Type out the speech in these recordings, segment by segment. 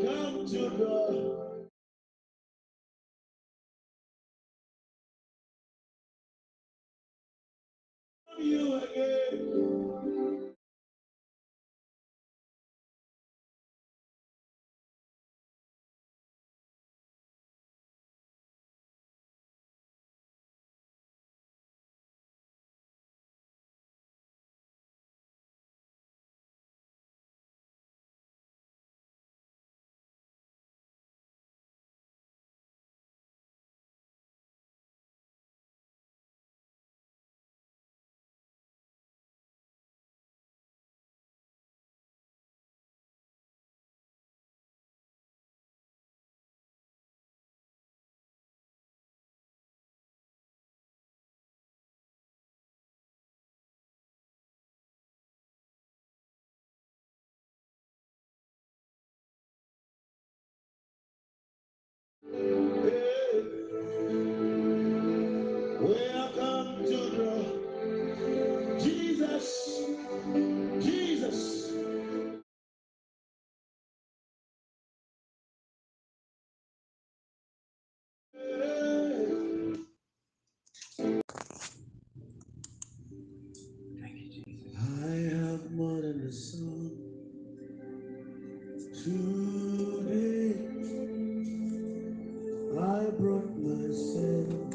come to draw you again. We are come to draw Jesus, Jesus. I have more than a song today. I brought myself.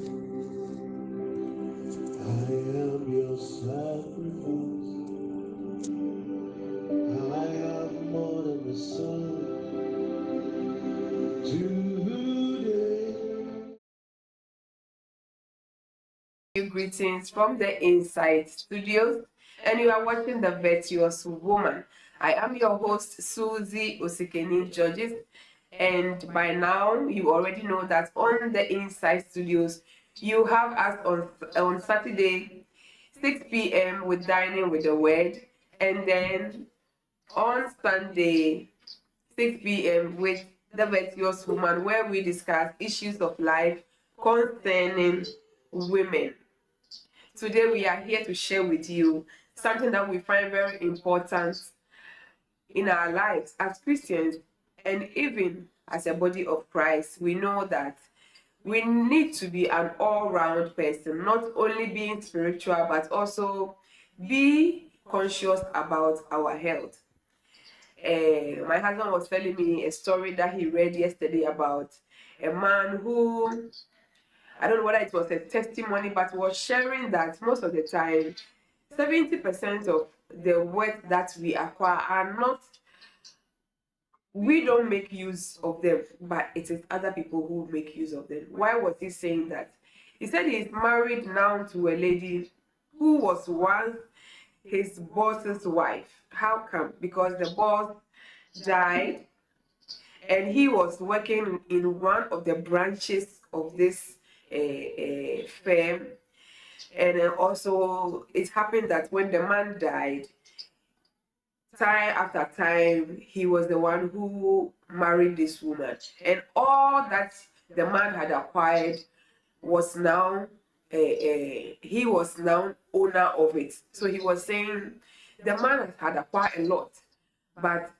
I am your sacrifice. I have more than a song today. Greetings from the Inside Studios, and you are watching The Virtuous Woman. I am your host, Susie Osikeni Georges, and by now you already know that on the Inside Studios you have us on Saturday 6 p.m. with Dining with the Word, and then on Sunday 6 p.m. with The Virtuous Woman, where we discuss issues of life concerning women. Today we are here to share with you something that we find very important in our lives as Christians and even as a body of Christ. We know that we need to be an all-round person, not only being spiritual but also be conscious about our health. My husband was telling me a story that he read yesterday about a man who, I don't know whether it was a testimony, but was sharing that most of the time 70% of the work that we acquire are not, we don't make use of them, but it is other people who make use of them. Why was he saying that? He said he's married now to a lady who was once his boss's wife. How come? Because the boss died and he was working in one of the branches of this firm. And also it happened that when the man died, time after time, he was the one who married this woman. And all that the man had acquired was now, he was now owner of it. So he was saying the man had acquired a lot, but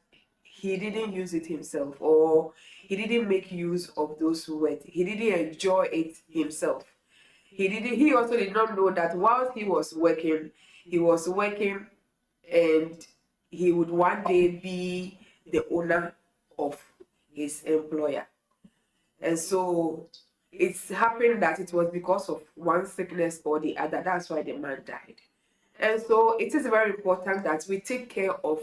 he didn't use it himself, or he didn't make use of those words. He didn't enjoy it himself. He also did not know that whilst he was working and he would one day be the owner of his employer. And so it's happened that it was because of one sickness or the other. That's why the man died. And so it is very important that we take care of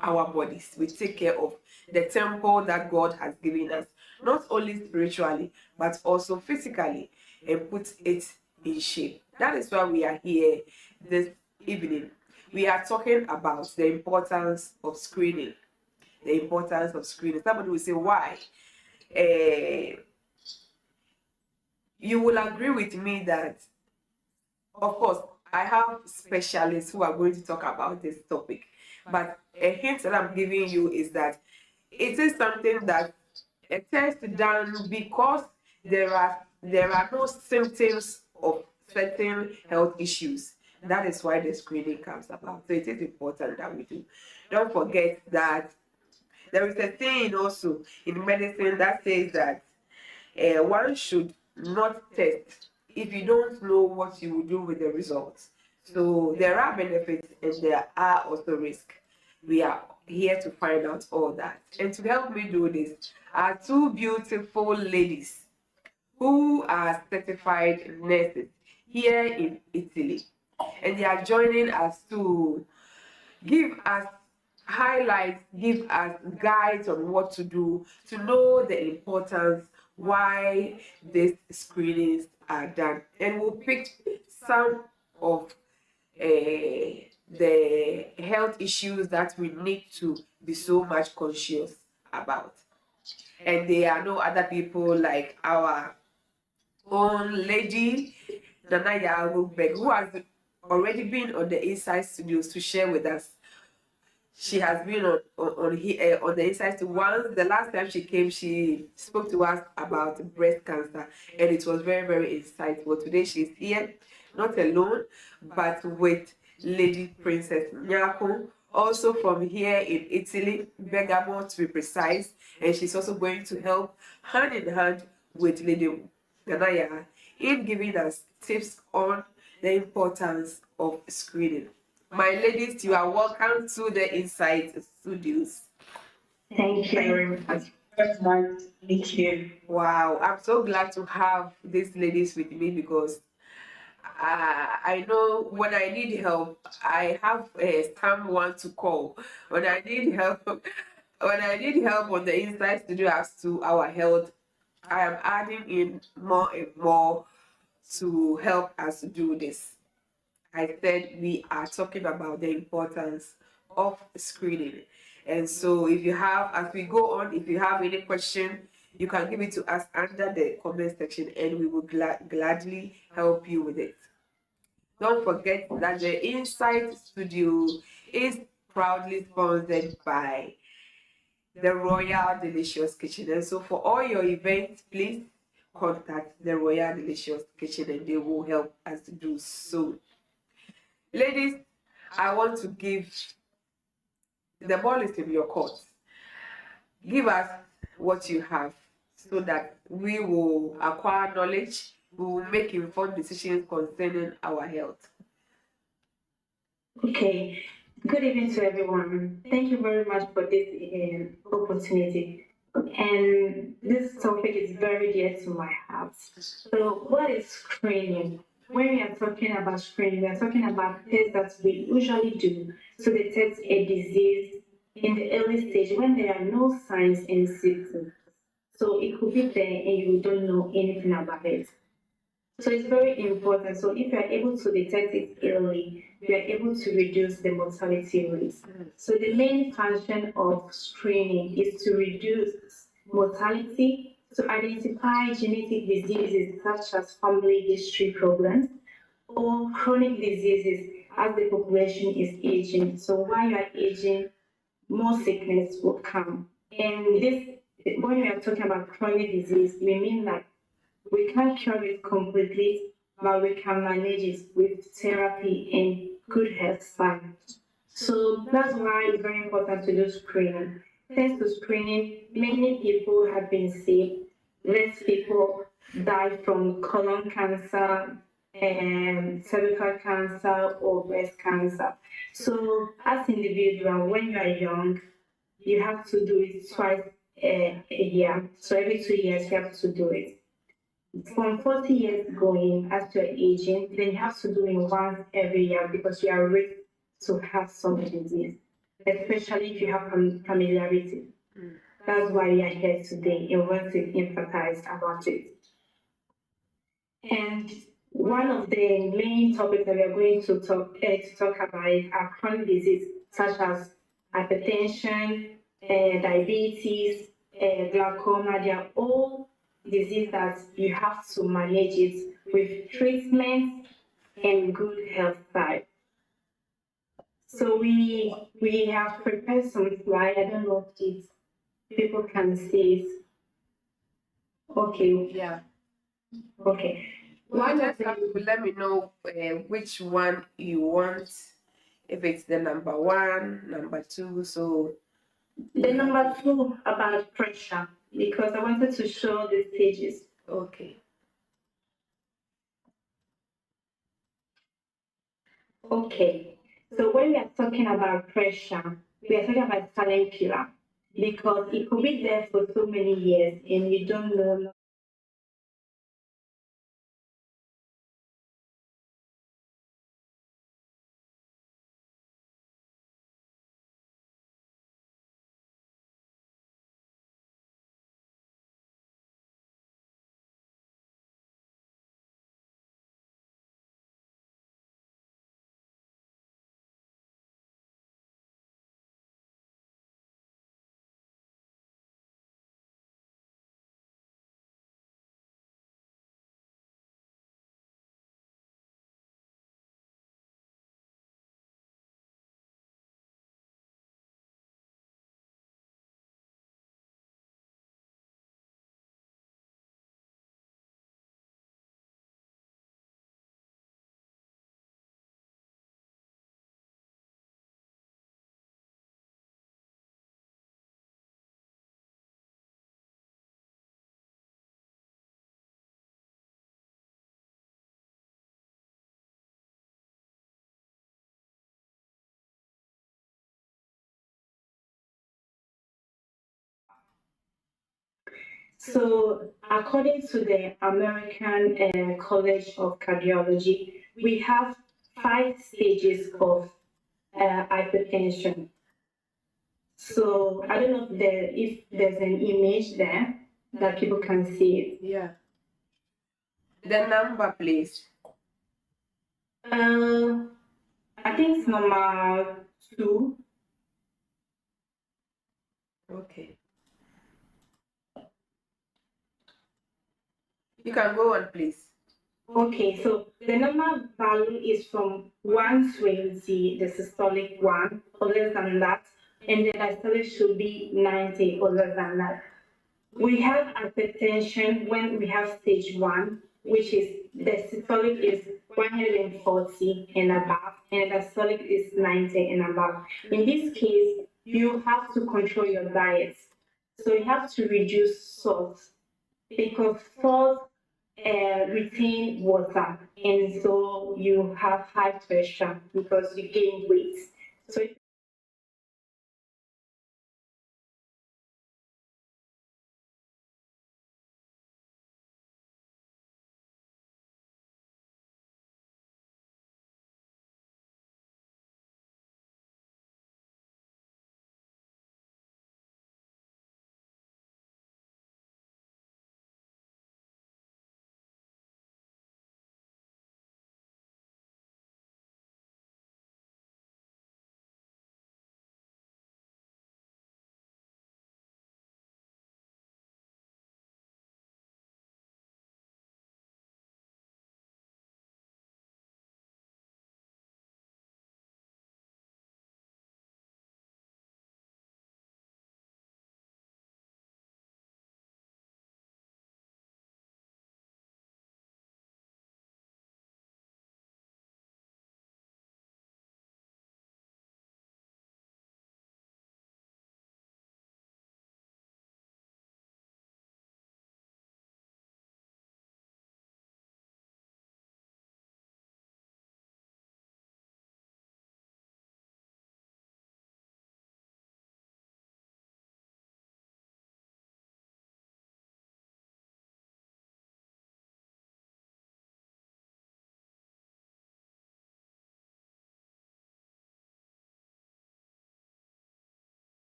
our bodies. We take care of the temple that God has given us, not only spiritually, but also physically, and put it in shape. That is why we are here this evening. We are talking about the importance of screening. The importance of screening. Somebody will say, why? You will agree with me that, of course, I have specialists who are going to talk about this topic. But a hint that I'm giving you is that it is something that a test done because there are no symptoms of certain health issues. That is why the screening comes about. So it is important that we do. Don't forget that There is a saying also in medicine that says that one should not test if you don't know what you will do with the results. So there are benefits and there are also risks. We are here to find out all that. And to help me do this are two beautiful ladies who are certified nurses here in Italy. And they are joining us to give us highlights, give us guides on what to do, to know the importance why these screenings are done. And we'll pick some of the health issues that we need to be so much conscious about. And there are no other people like our own lady, Nana YAA, who has already been on the Inside Studios to share with us. She has been on the Inside Studios. Once the last time she came, she spoke to us about breast cancer, and it was very, very insightful. Today she's here, not alone, but with Lady Princess Nyako, also from here in Italy, Bergamo to be precise, and she's also going to help hand in hand with Lady Ganaya in giving us tips on the importance of screening. My ladies, you are welcome to the Inside Studios. Thank you very much. Thank you. Wow, I'm so glad to have these ladies with me because I know when I need help, I have someone to call. When I need help, when I need help on the Inside Studio as to our health, I am adding in more and more to help us do this. I said we are talking about the importance of screening. And so if you have, as we go on, if you have any question, you can give it to us under the comment section and we will gladly help you with it. Don't forget that the Inside Studio is proudly sponsored by the Royal Delicious Kitchen. And so for all your events, please contact the Royal Delicious Kitchen and they will help us do so. Ladies, I want to give the ball is in your court. Give us what you have so that we will acquire knowledge, we will make informed decisions concerning our health. Okay. Good evening to everyone. Thank you very much for this opportunity. And this topic is very dear to my heart. So, what is screening? When we are talking about screening, we are talking about tests that we usually do to detect a disease in the early stage when there are no signs and symptoms. So it could be there and you don't know anything about it. So it's very important. So if you are able to detect it early, you are able to reduce the mortality rate. So the main function of screening is to reduce mortality, to identify genetic diseases such as family history problems or chronic diseases as the population is aging. So while you are aging, more sickness will come. And this, when we are talking about chronic disease, we mean that we can't cure it completely, but we can manage it with therapy and good health science. So that's why it's very important to do screening. Thanks to screening, many people have been saved. Less people die from colon cancer and cervical cancer or breast cancer. So as individual, when you are young, you have to do it twice a year. So every 2 years, you have to do it. From 40 years going, as you're aging, then you have to do it once every year because you are risk to have some disease, especially if you have familiarity. That's why we are here today and want to emphasize about it. And one of the main topics that we are going to talk about are chronic disease such as hypertension, diabetes, glaucoma. They are all disease that you have to manage it with treatment and good health side. So we have prepared some slides. I don't know if people can see it. Okay. Yeah. Okay. You just have to let me know which one you want, if it's the number 1, number 2. So The number 2 about pressure, because I wanted to show the stages. Okay. Okay. So when we are talking about pressure, we are talking about silent killer because it could be there for so many years and you don't know. So, according to the American College of Cardiology, we have 5 stages of hypertension. So, I don't know if there's an image there that people can see it. Yeah. The number, please. I think it's number 2. Okay. You can go on, please. Okay, so the normal value is from 120, the systolic one, or less than that, and the diastolic should be 90 or less than that. We have hypertension when we have stage 1, which is the systolic is 140 and above, and the diastolic is 90 and above. In this case, you have to control your diet. So you have to reduce salt because salt retain water, and so you have high pressure because you gain weight. So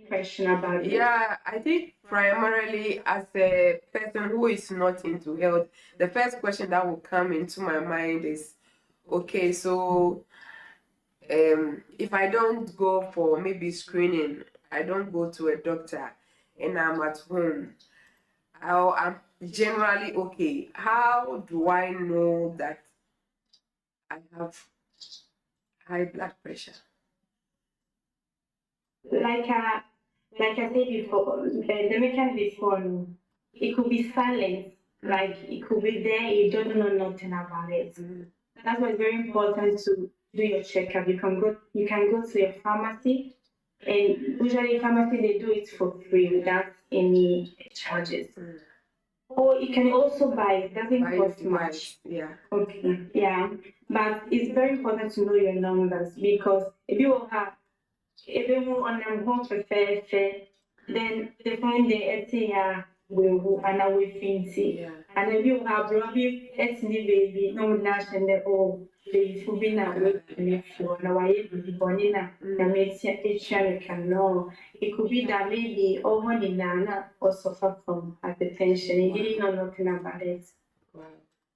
question about it? Yeah, I think primarily as a person who is not into health, the first question that will come into my mind is, okay, so if I don't go for maybe screening, I don't go to a doctor, and I'm at home, I'm generally okay. How do I know that I have high blood pressure? Like like I said before, the mechanism before, it could be silent. Like it could be there, you don't know nothing about it. That's why it's very important to do your checkup. You can go to a pharmacy, and usually pharmacy they do it for free without any charges. Or you can also buy it, doesn't cost much. Yeah. Okay, yeah. But it's very important to know your numbers because if you have even on them home for fair, then they find the area will and I will fancy. Yeah. And if you have Robbie, ethnic baby, no national oh, baby who been out with me for no way bonina that makes it can know. It could be that maybe over the nana or suffer from hypertension. He didn't know nothing about it. Wow.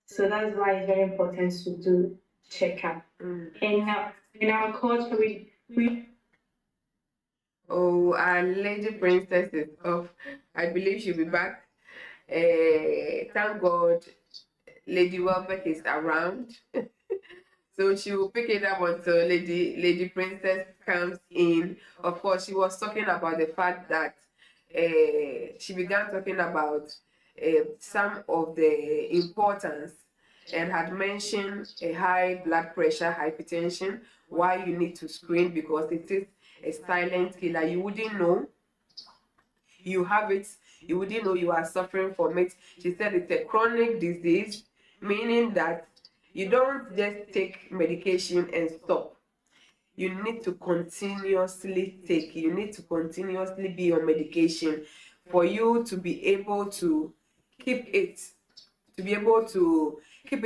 So that's why it's very important to do checkup. And now in our culture we Oh, our lady princess is off. I believe she'll be back. Thank God, Lady Welbeck is around. So she will pick it up until Lady Princess comes in. Of course, she was talking about the fact that she began talking about some of the importance and had mentioned a high blood pressure, hypertension, why you need to screen because it is a silent killer. You wouldn't know you have it, you wouldn't know you are suffering from it. She said it's a chronic disease, meaning that you don't just take medication and stop. You need to continuously take, you need to continuously be on medication for you to be able to keep it,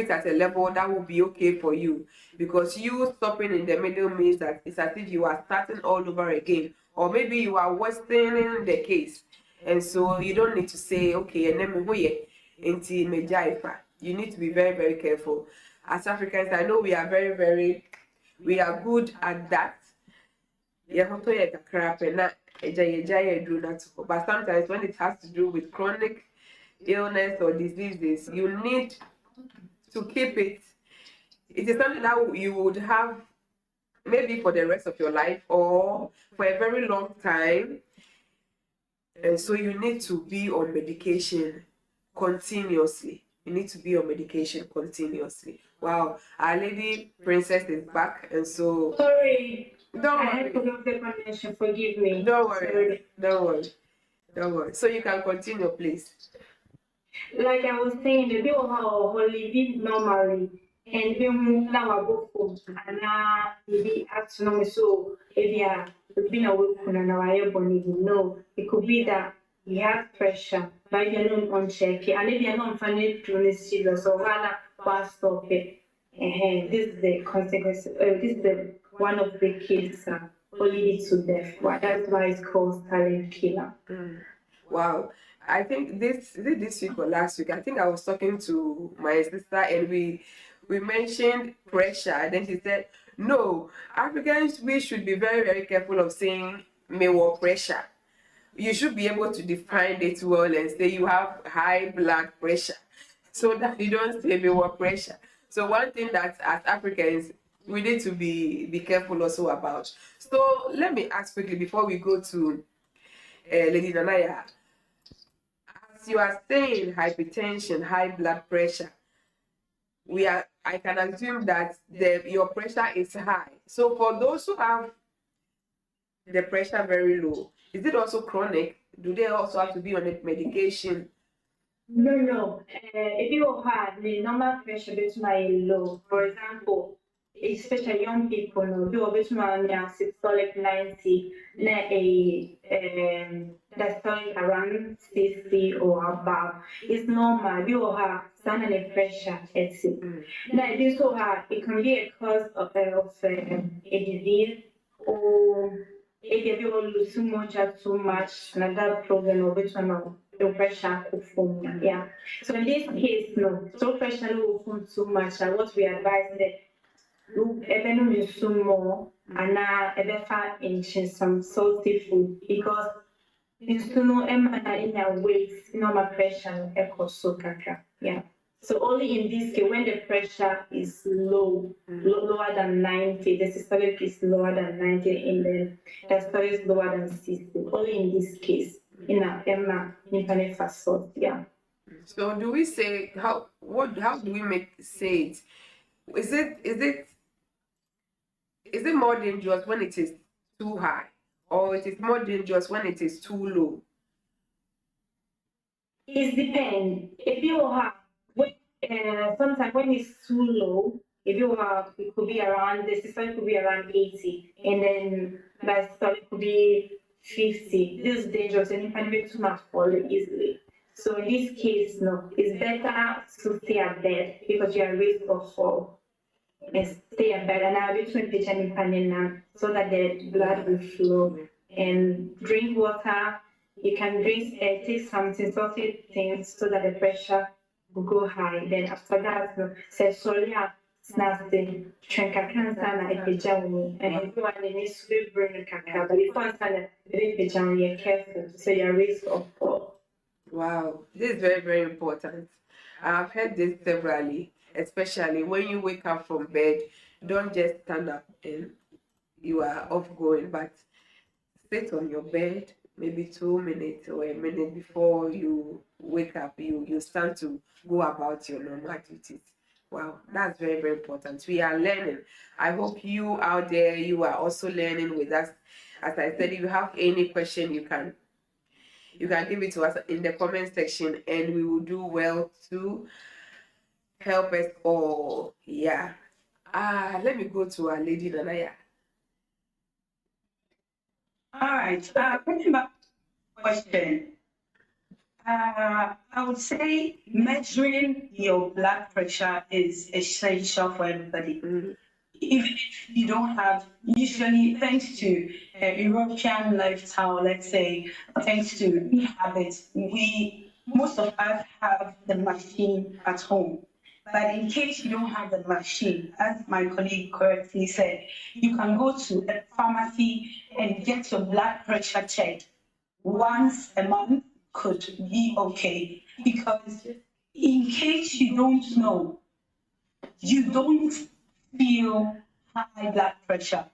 at a level that will be okay for you. Because you stopping in the middle means that it's as if you are starting all over again, or maybe you are worsening the case, and so you don't need to say, okay, and then you need to be very, very careful. As Africans, I know we are we are good at that. But sometimes when it has to do with chronic illness or diseases, you need to keep it. It is something that you would have maybe for the rest of your life or for a very long time. And so you need to be on medication continuously. You need to be on medication continuously. Wow, our lady princess is back, and so sorry. Don't I had to worry. love the connection, forgive me. Don't worry. Sorry. Don't worry. Don't worry. So you can continue, please. Like I was saying, the people who live normally and then now I go home and maybe afternoon so if you are been awake and now I no, it could be that you have pressure, but you're not on check and if you're not finding it serious or rather fast stop it. And this is the consequence. This is the one of the kids only lead to death. Well, that's why it's called silent killer. Wow. I think this week or last week, I think I was talking to my sister and we mentioned pressure. And then she said, no, Africans, we should be very, very careful of saying mewa pressure. You should be able to define it well and say you have high blood pressure so that you don't say mewa pressure. So one thing that as Africans, we need to be careful also about. So let me ask quickly before we go to Lady Nanaya. As you are saying hypertension, high blood pressure, I can assume that your pressure is high. So for those who have the pressure very low, is it also chronic? Do they also have to be on a medication? No. If you have the normal pressure between low, for example, especially young people, no, do between systolic 90, diastolic around 60 or above. It's normal. You have some pressure at it. Now, this will have it can be a cause of a disease or if you lose too much, another problem or which one the pressure could form. Yeah. So in this case, no, so pressure will form too much. What we advise that even use some more and now ever in some salty food because it's to know in a weight, normal pressure, echo so kakra. Yeah. So only in this case, when the pressure is lower than 90, the systolic is lower than 90, and then the systolic is lower than 60. Only in this case, in a Emma, in salt, yeah. So do we say how do we make say it? Is it more dangerous when it is too high, or it is more dangerous when it is too low? It depends. If you have, sometimes when it's too low, if you have, it could be around, the systolic could be around 80, and then the systolic could be 50. This is dangerous, and you can be too much fall easily. So in this case, no, it's better to stay at bed because you are at risk of fall. And stay at bed, and I'll be between patient and companion so that the blood will flow. And drink water. You can drink, take something, salty things so that the pressure will go high. Then after that, no, say sorry, snazzy, drink a cancer and a jam, and everyone needs to be bring a but if one time a jam, you're careful, so you're risk of fall. Wow, this is very, very important. I've heard this severally, especially when you wake up from bed, don't just stand up and you are off going, but sit on your bed maybe 2 minutes or a minute before you wake up. You start to go about your normal activities. Wow, that's very, very important. We are learning. I hope you out there, you are also learning with us. As I said, if you have any question, you can give it to us in the comment section, and we will do well to help us all. Yeah. Let me go to our lady Nanaya. All right. Pretty much question. I would say measuring your blood pressure is essential for everybody. Even if you don't have, usually thanks to European lifestyle, let's say, thanks to habits, most of us have the machine at home. But in case you don't have the machine, as my colleague correctly said, you can go to a pharmacy and get your blood pressure checked once a month could be okay. Because in case you don't know, you don't feel high blood pressure.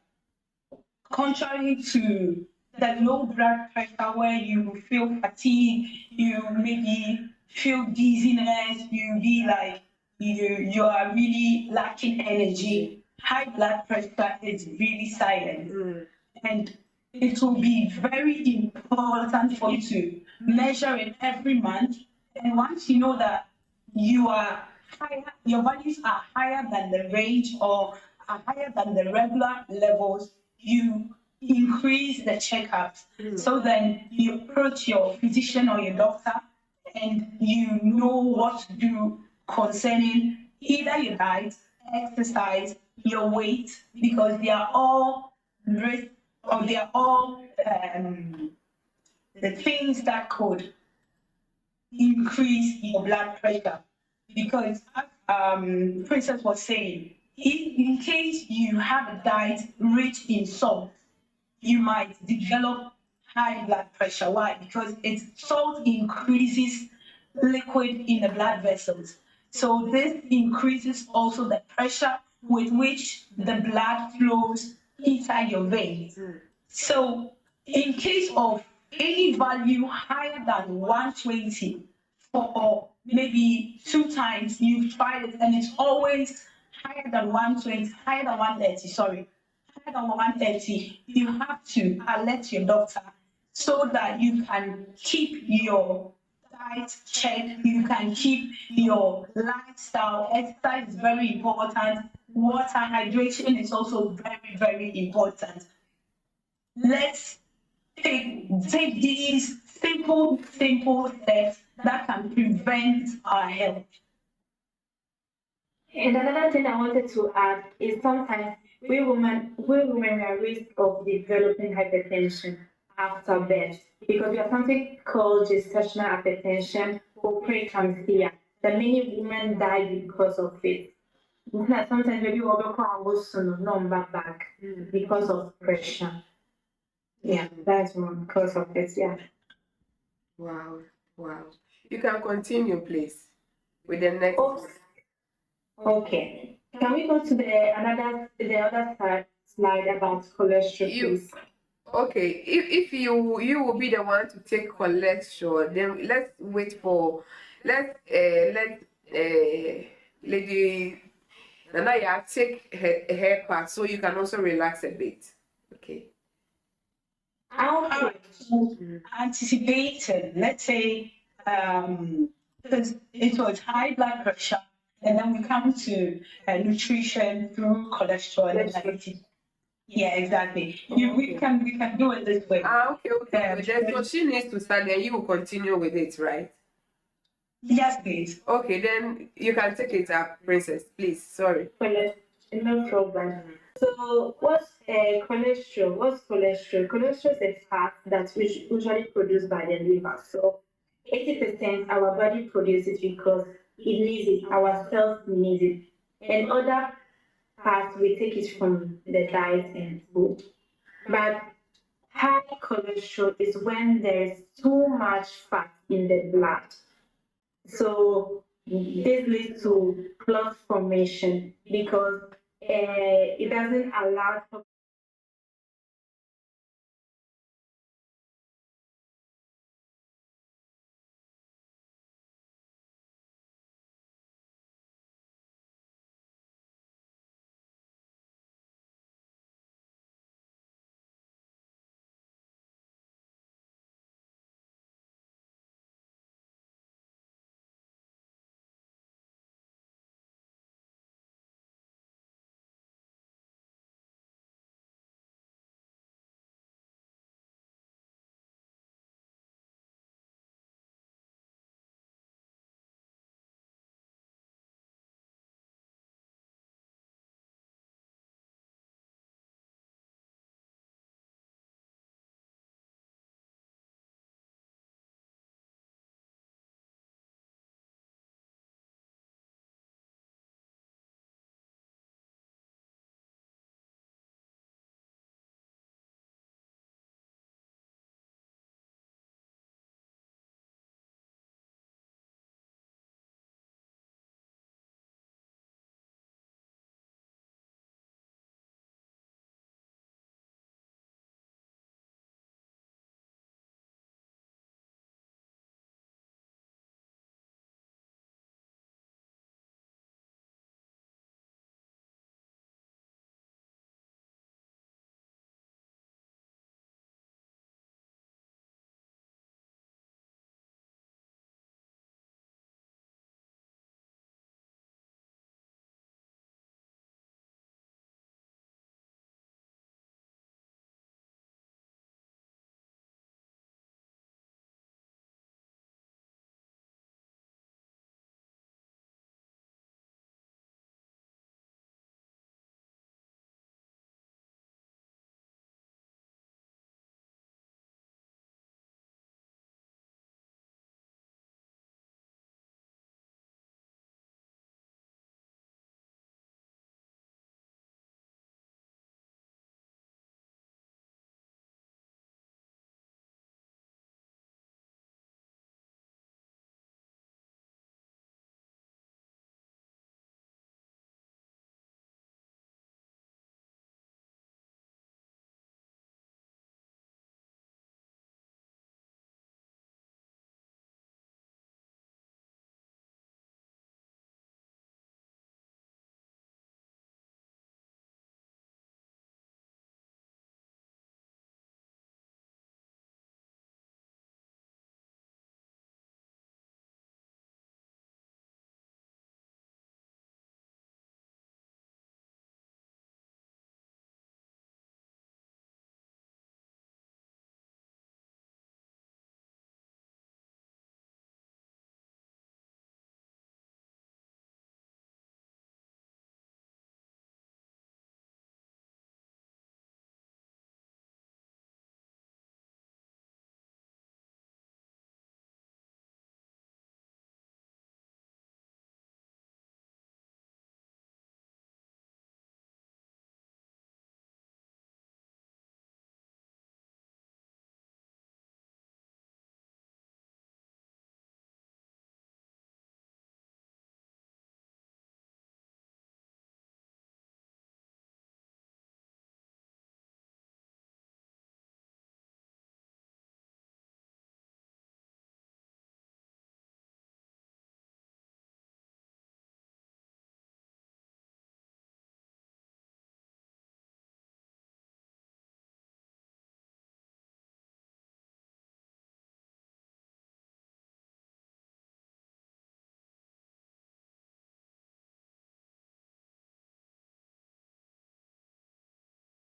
Contrary to the low blood pressure where you feel fatigue, you maybe feel dizziness, you be like you are really lacking energy. High blood pressure is really silent. And it will be very important for you to measure it every month. And once you know that you are higher, your values are higher than the range or are higher than the regular levels, you increase the checkups. So then you approach your physician or your doctor and you know what to do concerning either your diet, exercise, your weight, because they are all risk or they are all the things that could increase your blood pressure. Because Princess was saying, in case you have a diet rich in salt, you might develop high blood pressure. Why? Because salt increases liquid in the blood vessels. So this increases also the pressure with which the blood flows inside your veins. So in case of any value higher than 120 for maybe 2 times you've tried it and it's always higher than 120, higher than 130, sorry, higher than 130, you have to alert your doctor so that you can keep your diet checked, you can keep your lifestyle. Exercise is very important. Water hydration is also very, very important. Let's take these simple steps that can prevent our health. And another thing I wanted to add is sometimes we women are at risk of developing hypertension after birth because we have something called gestational hypertension or preeclampsia that many women die because of it. Sometimes maybe we'll go number back because of pressure. Yeah, that's one cause of it. Yeah. Wow, wow. You can continue, please, with the next. Oh, okay. Can we go to the other slide about cholesterol, You please? okay? If you will be the one to take cholesterol, then let's wait for let Lady Nanaya take her part so you can also relax a bit. Okay. Okay. So anticipating, let's say, because it was high blood pressure, and then we come to nutrition through cholesterol and diabetes. Yeah, exactly. We can do it this way. Okay. So she needs to start, then you will continue with it, right? Yes, please. Okay, then you can take it up, Princess. Please. Sorry. No problem. So, what's cholesterol? What's cholesterol? Cholesterol is a fat that's usually produced by the liver. So, 80% our body produces because it needs it, our cells need it. And other parts we take it from the diet and food. But high cholesterol is when there is too much fat in the blood. So this leads to clot formation because it doesn't allow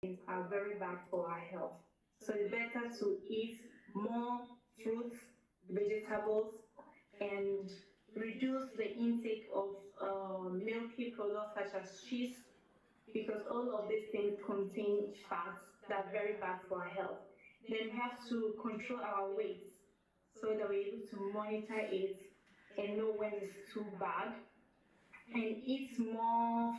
are very bad for our health. So it's better to eat more fruits, vegetables, and reduce the intake of milky products such as cheese, because all of these things contain fats that are very bad for our health. Then we have to control our weight so that we're able to monitor it and know when it's too bad, and eat more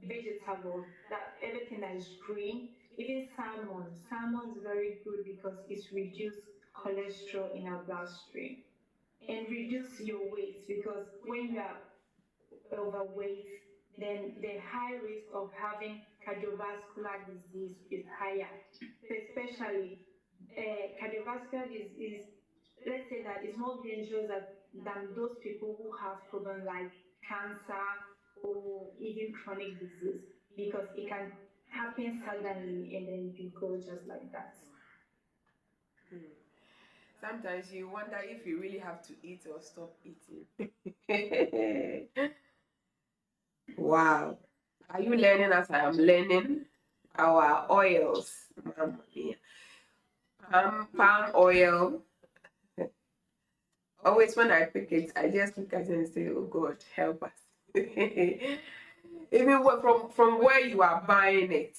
vegetables, that everything that is green, even salmon. Salmon is very good because it's reduced cholesterol in our bloodstream. And reduce your weight, because when you are overweight, then the high risk of having cardiovascular disease is higher. So especially cardiovascular disease, let's say that it's more dangerous than those people who have problems like cancer or even chronic disease, because it can happen suddenly and then you go just like that. Sometimes you wonder if you really have to eat or stop eating. Wow. Are you learning as I am learning? Our oils. Mamma mia. Palm oil. Always when I pick it, I just look at it and say, oh God, help us. Even from where you are buying it.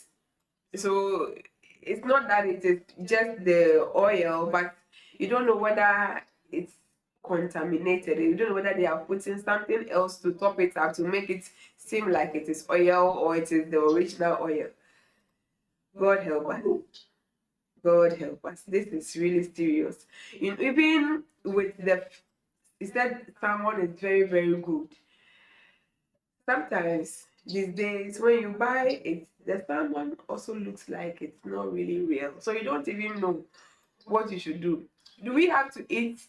So it's not that it is just the oil, but you don't know whether it's contaminated. You don't know whether they are putting something else to top it up to make it seem like it is oil or it is the original oil. God help us. God help us. This is really serious. Even with he said salmon is very, very good. Sometimes these days when you buy it, the salmon also looks like it's not really real. So you don't even know what you should do. Do we have to eat?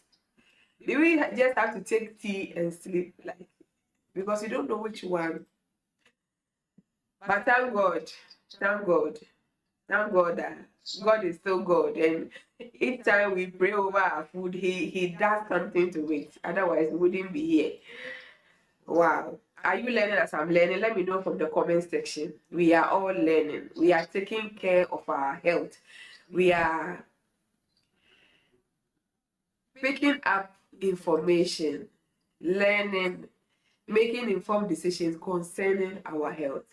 Do we just have to take tea and sleep? Like, because you don't know which one. But thank God, thank God, thank God that God is still God. And each time we pray over our food, He does something to it. Otherwise, we wouldn't be here. Wow. Are you learning as I'm learning? Let me know from the comment section. We are all learning. We are taking care of our health. We are picking up information, learning, making informed decisions concerning our health.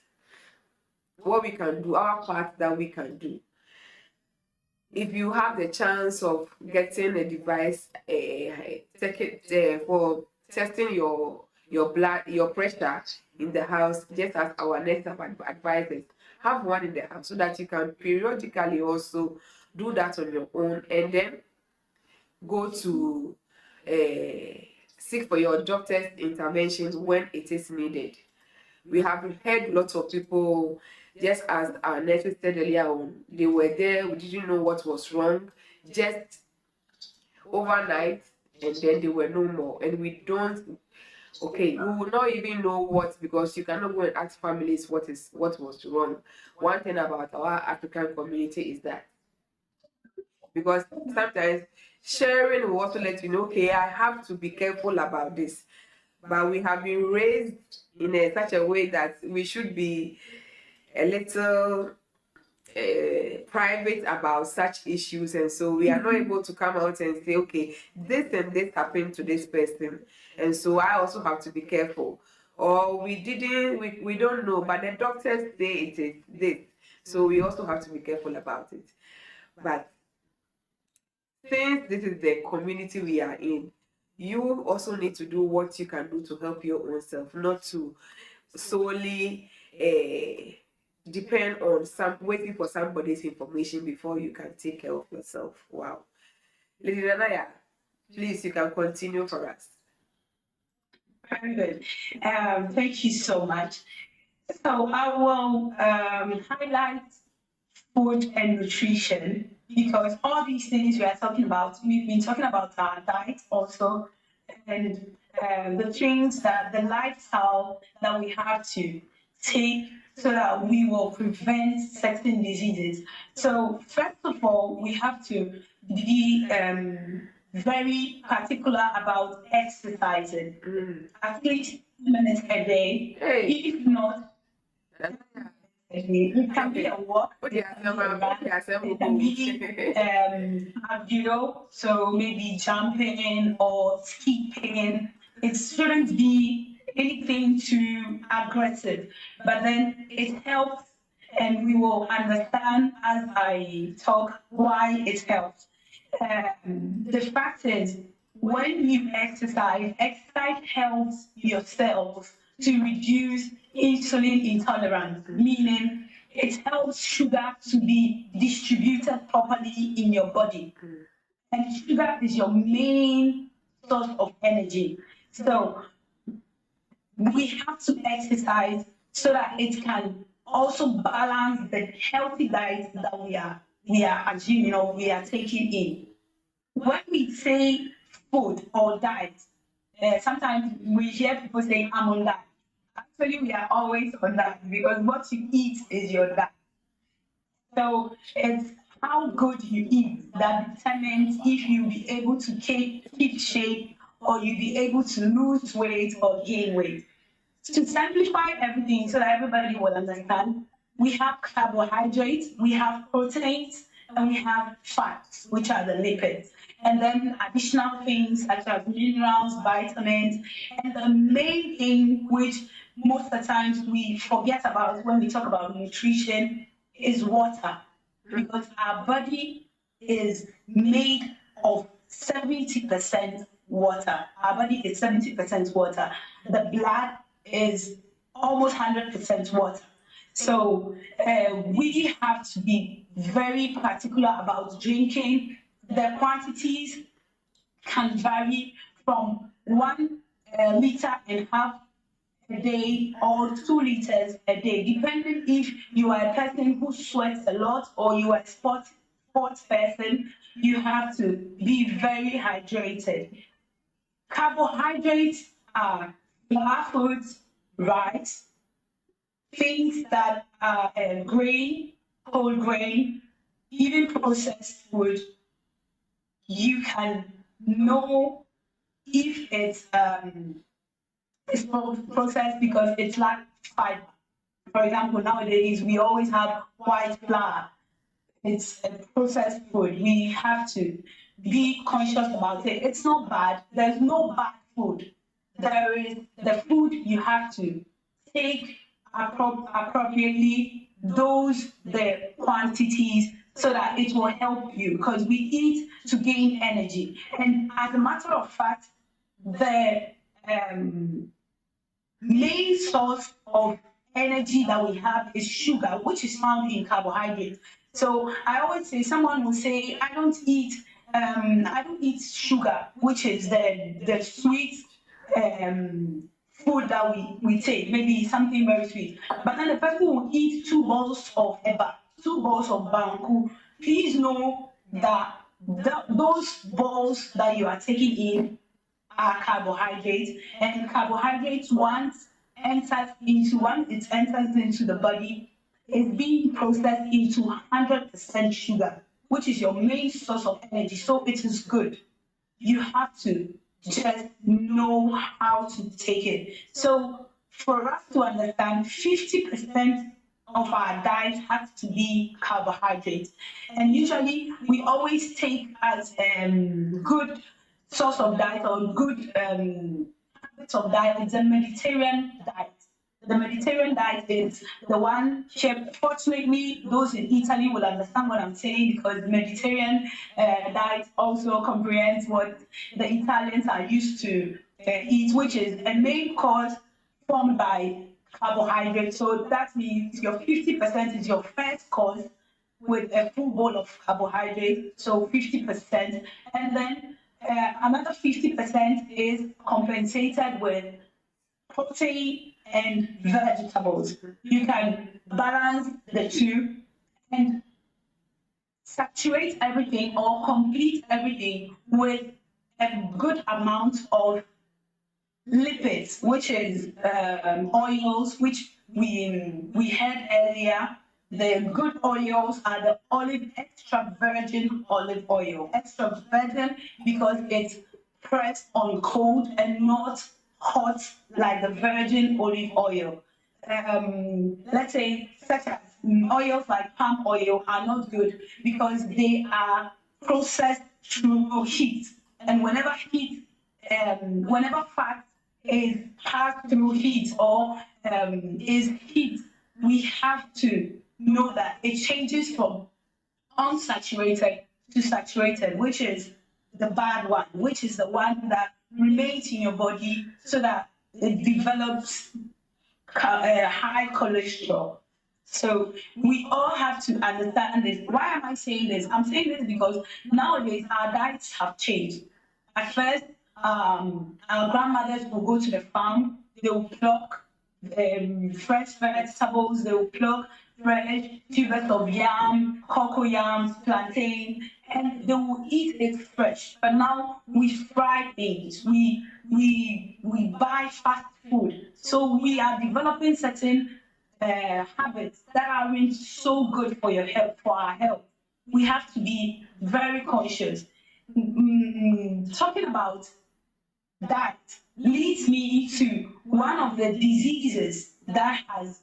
What we can do, our part that we can do. If you have the chance of getting a device, take it for testing your blood, your pressure in the house, just as our next advisors, have one in the house so that you can periodically also do that on your own, and then go to seek for your doctor's intervention when it is needed. We have heard lots of people, just as our nurses said earlier on, they were there, we didn't know what was wrong, just overnight, and then they were no more. And we don't, okay, we will not even know what, because you cannot go and ask families what was wrong. One thing about our African community is that, because sometimes sharing will also let you know, okay, I have to be careful about this. But we have been raised in such a way that we should be a little private about such issues, and so we are not able to come out and say, okay, this and this happened to this person, and so I also have to be careful. Or we don't know, but the doctors say it is this, so we also have to be careful about it. But since this is the community we are in, you also need to do what you can do to help your own self, not to solely depend on waiting for somebody's information before you can take care of yourself. Wow. Lady Nanaya, please, you can continue for us. Very good. Thank you so much. So I will highlight food and nutrition, because all these things we are talking about, we've been talking about our diet also, and the things that the lifestyle that we have to take so that we will prevent certain diseases. So first of all, we have to be very particular about exercising, at least 2 minutes a day. Hey. If not, It can be a walk. Okay, It can be a run. It can be cardio, so maybe jumping or skipping. It shouldn't be anything too aggressive, but then it helps, and we will understand as I talk why it helps. The fact is, when you exercise helps your cells to reduce insulin intolerance, meaning it helps sugar to be distributed properly in your body. And sugar is your main source of energy. So we have to exercise so that it can also balance the healthy diet that we are assuming or we are taking in. When we say food or diet, sometimes we hear people saying, I'm on that. Actually, we are always on that because what you eat is your diet. So it's how good you eat that determines if you'll be able to keep shape or you'll be able to lose weight or gain weight. To simplify everything so that everybody will understand, we have carbohydrates, we have proteins, and we have fats, which are the lipids. And then additional things such as minerals, vitamins, and the main thing which most of the times we forget about when we talk about nutrition is water. Because our body is made of 70% water. Our body is 70% water. The blood is almost 100% water. So we have to be very particular about drinking. The quantities can vary from 1.5 liters a day or 2 liters a day, depending if you are a person who sweats a lot or you are a sports person. You have to be very hydrated. Carbohydrates are flour foods, rice, things that are grain, whole grain, even processed food. You can know if it's processed because it's like fiber. For example, nowadays we always have white flour. It's a processed food. We have to be conscious about it. It's not bad. There's no bad food. There is the food you have to take appropriately, dose the quantities so that it will help you because we eat to gain energy. And as a matter of fact, the main source of energy that we have is sugar, which is found in carbohydrates. So I always say, someone will say, I don't eat sugar, which is the sweet food that we take, maybe something very sweet. But then the person will eat 2 balls of eba, 2 balls of banku. Please know that those balls that you are taking in are carbohydrates, and carbohydrates once it enters into the body, is being processed into 100% sugar, which is your main source of energy. So it is good. You have to just know how to take it. So for us to understand, 50% of our diet has to be carbohydrates. And usually we always take as good source of diet or good habits of diet is the Mediterranean diet. The Mediterranean diet is the one shaped. Fortunately, those in Italy will understand what I'm saying because the Mediterranean diet also comprehends what the Italians are used to eat, which is a main course formed by carbohydrates. So that means your 50% is your first course with a full bowl of carbohydrates, so 50%. And then another 50% is compensated with protein and vegetables. You can balance the two and saturate everything or complete everything with a good amount of lipids, which is oils, which we heard earlier. The good oils are the extra virgin olive oil. Extra virgin because it's pressed on cold and not hot like the virgin olive oil. let's say, such as oils like palm oil are not good because they are processed through heat. And whenever fat is passed through heat or is heat, we have to know that it changes from unsaturated to saturated, which is the bad one, which is the one that remains in your body so that it develops high cholesterol. So we all have to understand this. Why am I saying this? I'm saying this because nowadays our diets have changed. At first, our grandmothers will go to the farm, they will pluck fresh vegetables, they will pluck fresh tubers of yam, cocoyams, plantain, and they will eat it fresh. But now we fry things, we buy fast food. So we are developing certain habits that aren't so good for your health, for our health. We have to be very conscious. Talking about that leads me to one of the diseases that has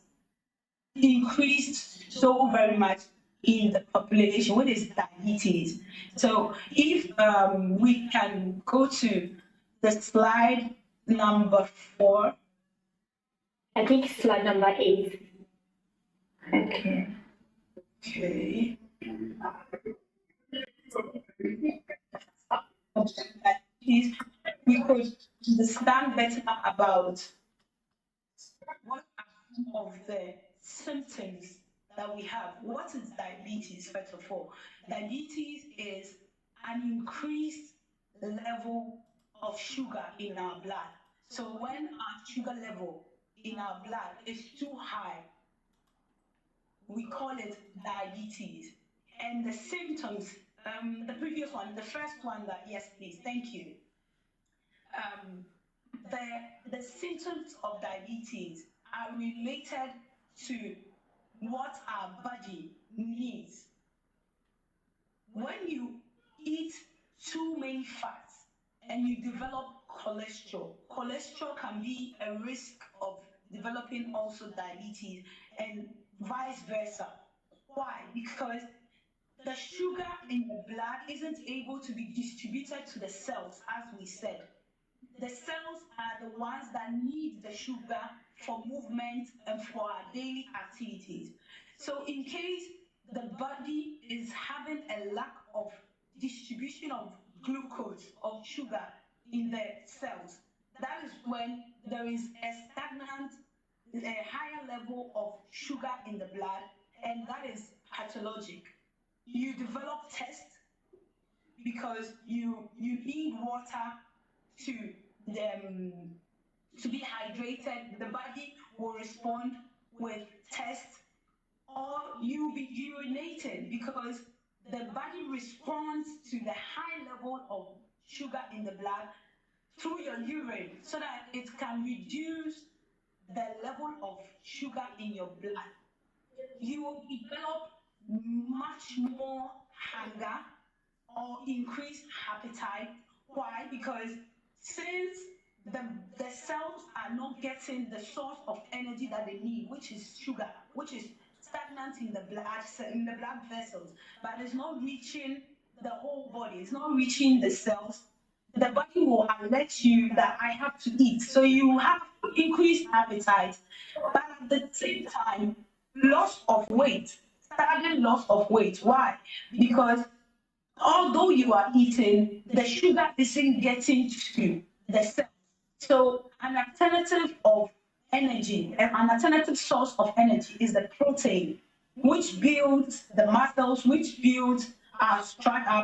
increased so very much in the population, which is diabetes. So if we can go to the slide number 4. I think slide number 8. Okay. Okay. If we could understand better about what are some of the symptoms that we have. What is diabetes, first of all? Diabetes is an increased level of sugar in our blood. So when our sugar level in our blood is too high, we call it diabetes. And the symptoms, the previous one, the first one, that, yes, please, thank you. The symptoms of diabetes are related to what our body needs. When you eat too many fats and you develop cholesterol, cholesterol can be a risk of developing also diabetes and vice versa. Why? Because the sugar in the blood isn't able to be distributed to the cells, as we said. The cells are the ones that need the sugar for movement and for our daily activities. So in case the body is having a lack of distribution of glucose, of sugar in the cells, that is when there is a stagnant, a higher level of sugar in the blood, and that is pathologic. You develop tests because you need water to be hydrated. The body will respond with tests, or you'll be urinated because the body responds to the high level of sugar in the blood through your urine so that it can reduce the level of sugar in your blood. You will develop much more hunger or increased appetite. Why? Because since the cells are not getting the source of energy that they need, which is sugar, which is stagnant in the blood vessels, but it's not reaching the whole body, it's not reaching the cells, the body will alert you that I have to eat. So you have increased appetite, but at the same time, loss of weight, sudden loss of weight. Why? Because although you are eating, the sugar isn't getting to the cells. So an alternative of energy, an alternative source of energy is the protein, which builds the muscles, which builds our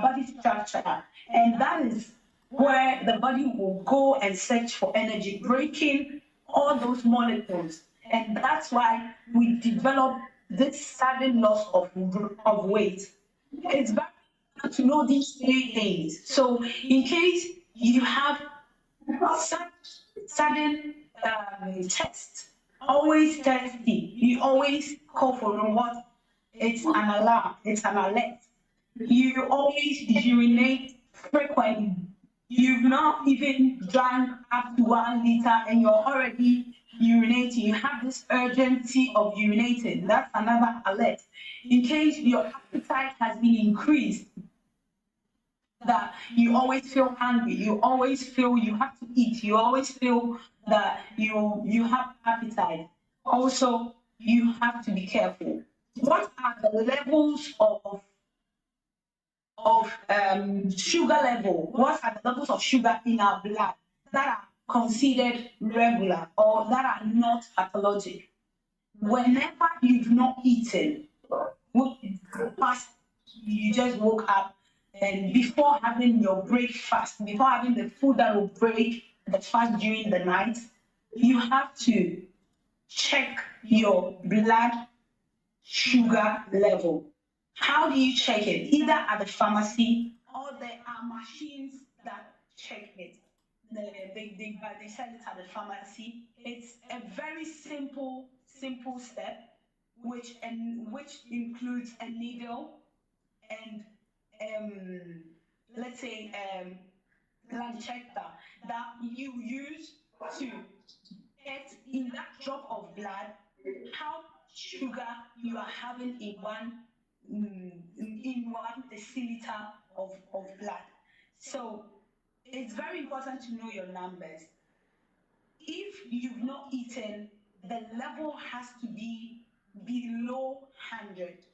body structure. And that is where the body will go and search for energy, breaking all those molecules. And that's why we develop this sudden loss of weight. It's very important to know these 3 things. So in case you have such sudden tests, always thirsty, you always call for what? It's an alarm, it's an alert. You always urinate frequently. You've not even drank up to 1 liter and you're already urinating, you have this urgency of urinating. That's another alert. In case your appetite has been increased, that you always feel hungry, you always feel you have to eat, you always feel that you have appetite. Also, you have to be careful. What are the levels of sugar level? What are the levels of sugar in our blood that are considered regular or that are not pathologic? Whenever you've not eaten, past, you just woke up, and before having your breakfast, before having the food that will break the fast during the night, you have to check your blood sugar level. How do you check it? Either at the pharmacy or there are machines that check it. They sell it at the pharmacy. It's a very simple step, which includes a needle and let's say blood checker that you use to get in that drop of blood how sugar you are having in one deciliter of blood. So it's very important to know your numbers. If you've not eaten, the level has to be below 100.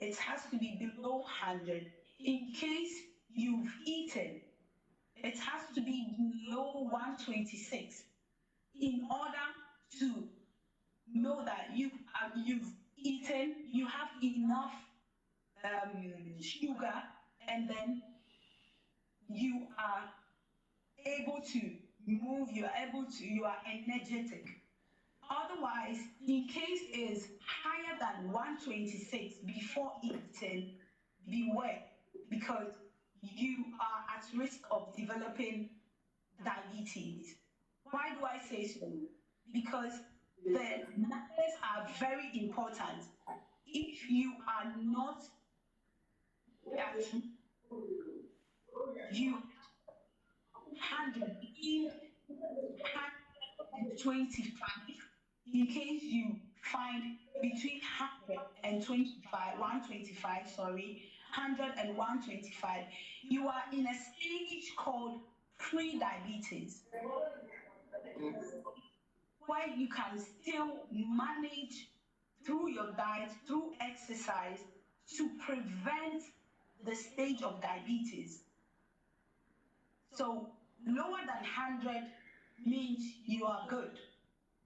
It has to be below 100. In case you've eaten, it has to be below 126 in order to know that you've eaten, you have enough sugar, and then you are able to move, you are energetic. Otherwise, in case is higher than 126 before eating, beware, because you are at risk of developing diabetes. Why do I say so? Because the numbers are very important. If you are not you 100 in 125, in case you find between 125, 125, sorry, 100 and 125, you are in a stage called pre-diabetes, where you can still manage through your diet, through exercise, to prevent the stage of diabetes. So lower than 100 means you are good.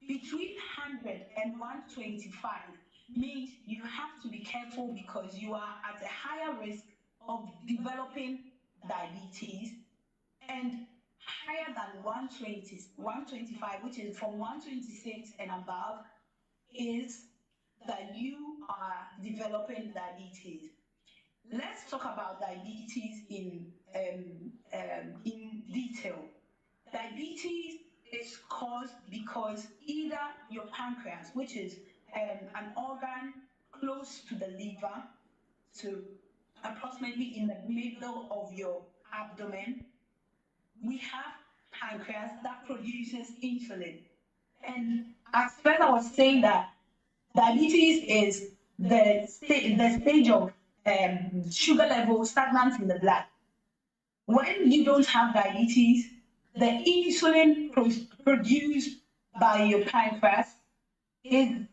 Between 100 and 125 means you have to be careful because you are at a higher risk of developing diabetes, and higher than 120, 125, which is from 126 and above, is that you are developing diabetes. Let's talk about diabetes in detail. Diabetes is caused because either your pancreas, which is an organ close to the liver, so approximately in the middle of your abdomen, we have pancreas that produces insulin. And as first I was saying that diabetes is the stage of sugar level stagnant in the blood. When you don't have diabetes, the insulin produced by your pancreas is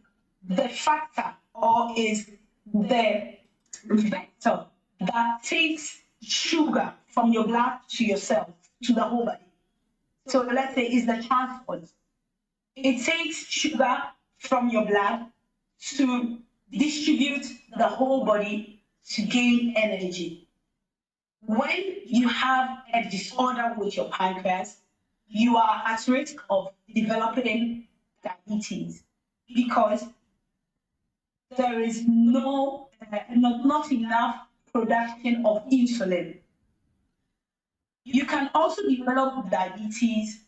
the factor or is the vector that takes sugar from your blood to your cells, to the whole body. So let's say it's the transport. It takes sugar from your blood to distribute the whole body to gain energy. When you have a disorder with your pancreas, you are at risk of developing diabetes because there is not enough production of insulin. You can also develop diabetes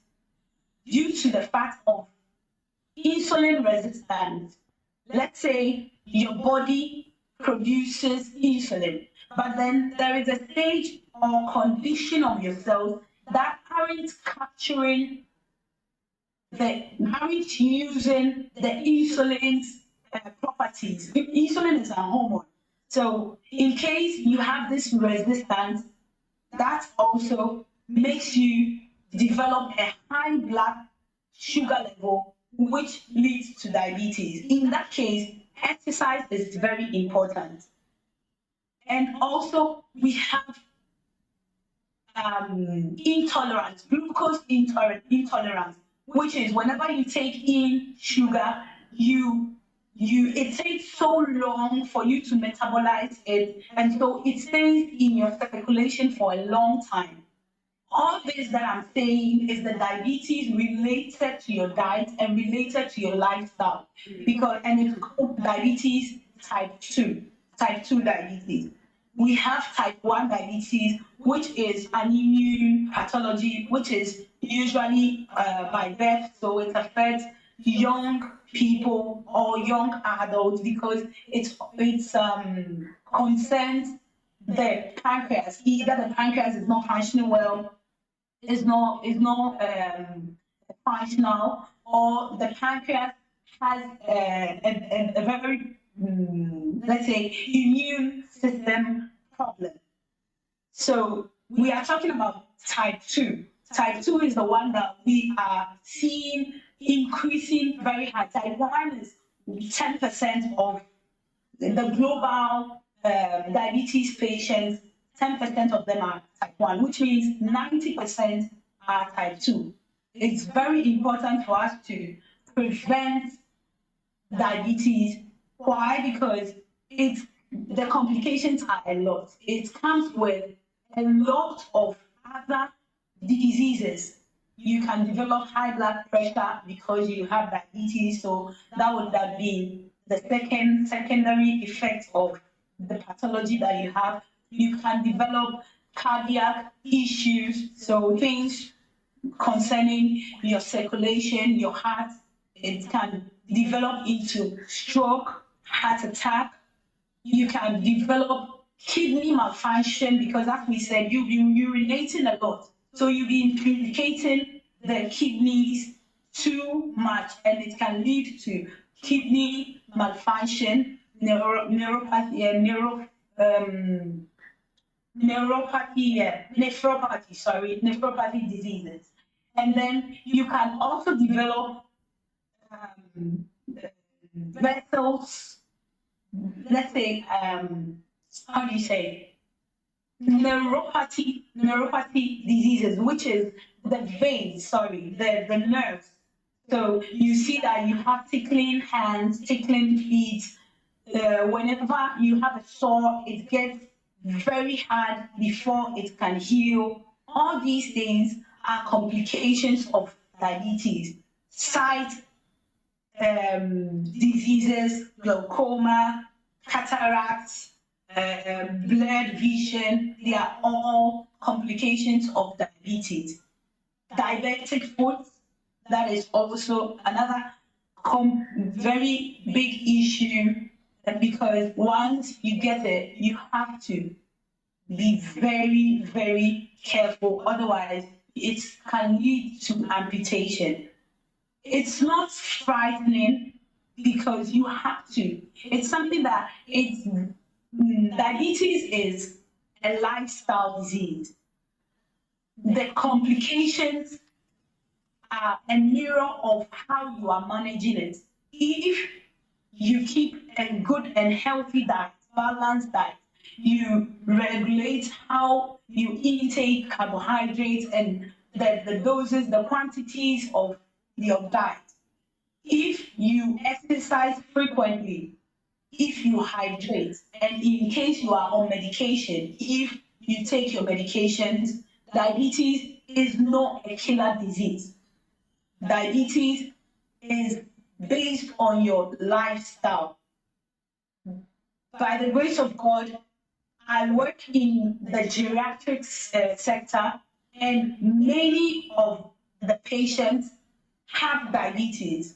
due to the fact of insulin resistance. Let's say your body produces insulin, but then there is a stage or condition of your cells that aren't capturing they aren't using the insulin's properties. Insulin is a hormone. So in case you have this resistance, that also makes you develop a high blood sugar level, which leads to diabetes. In that case, exercise is very important. And also, we have intolerance, glucose intolerance, which is whenever you take in sugar, it takes so long for you to metabolize it, and so it stays in your circulation for a long time. All this that I'm saying is the diabetes related to your diet and related to your lifestyle, and it's called diabetes type 2 diabetes. We have type 1 diabetes, which is an immune pathology, which is usually by birth, so it affects young people or young adults because it concerns the pancreas. Either the pancreas is not functioning well, is not functional, or the pancreas has a very let's say immune system problem. So we are talking about type 2. Type 2 is the one that we are seeing increasing very high. Type 1 is 10% of the global diabetes patients. 10% of them are type 1, which means 90% are type 2. It's very important for us to prevent diabetes. Why? Because the complications are a lot. It comes with a lot of other diseases. You can develop high blood pressure because you have diabetes, so that would have been the secondary effect of the pathology that you have. You can develop cardiac issues, so things concerning your circulation, your heart. It can develop into stroke, heart attack. You can develop kidney malfunction because, as we said, you've been urinating a lot. So you've been implicating the kidneys too much, and it can lead to kidney malfunction, nephropathy, diseases. And then you can also develop vessels, let's say, how do you say, neuropathy diseases, which is the veins, the nerves. So you see that you have tickling hands, tickling feet. Whenever you have a sore, it gets very hard before it can heal. All these things are complications of diabetes. Sight diseases, glaucoma, cataracts, blurred vision, they are all complications of diabetes. Diabetic foot, that is also another very big issue, because once you get it, you have to be very, very careful. Otherwise, it can lead to amputation. It's not frightening because you have to. It's something that diabetes is a lifestyle disease. The complications are a mirror of how you are managing it. If you keep a good and healthy diet, balanced diet, you regulate how you intake carbohydrates and the doses, the quantities of your diet. If you exercise frequently, if you hydrate, and in case you are on medication, if you take your medications, diabetes is not a killer disease. Diabetes is based on your lifestyle. By the grace of God, I work in the geriatrics sector, and many of the patients have diabetes.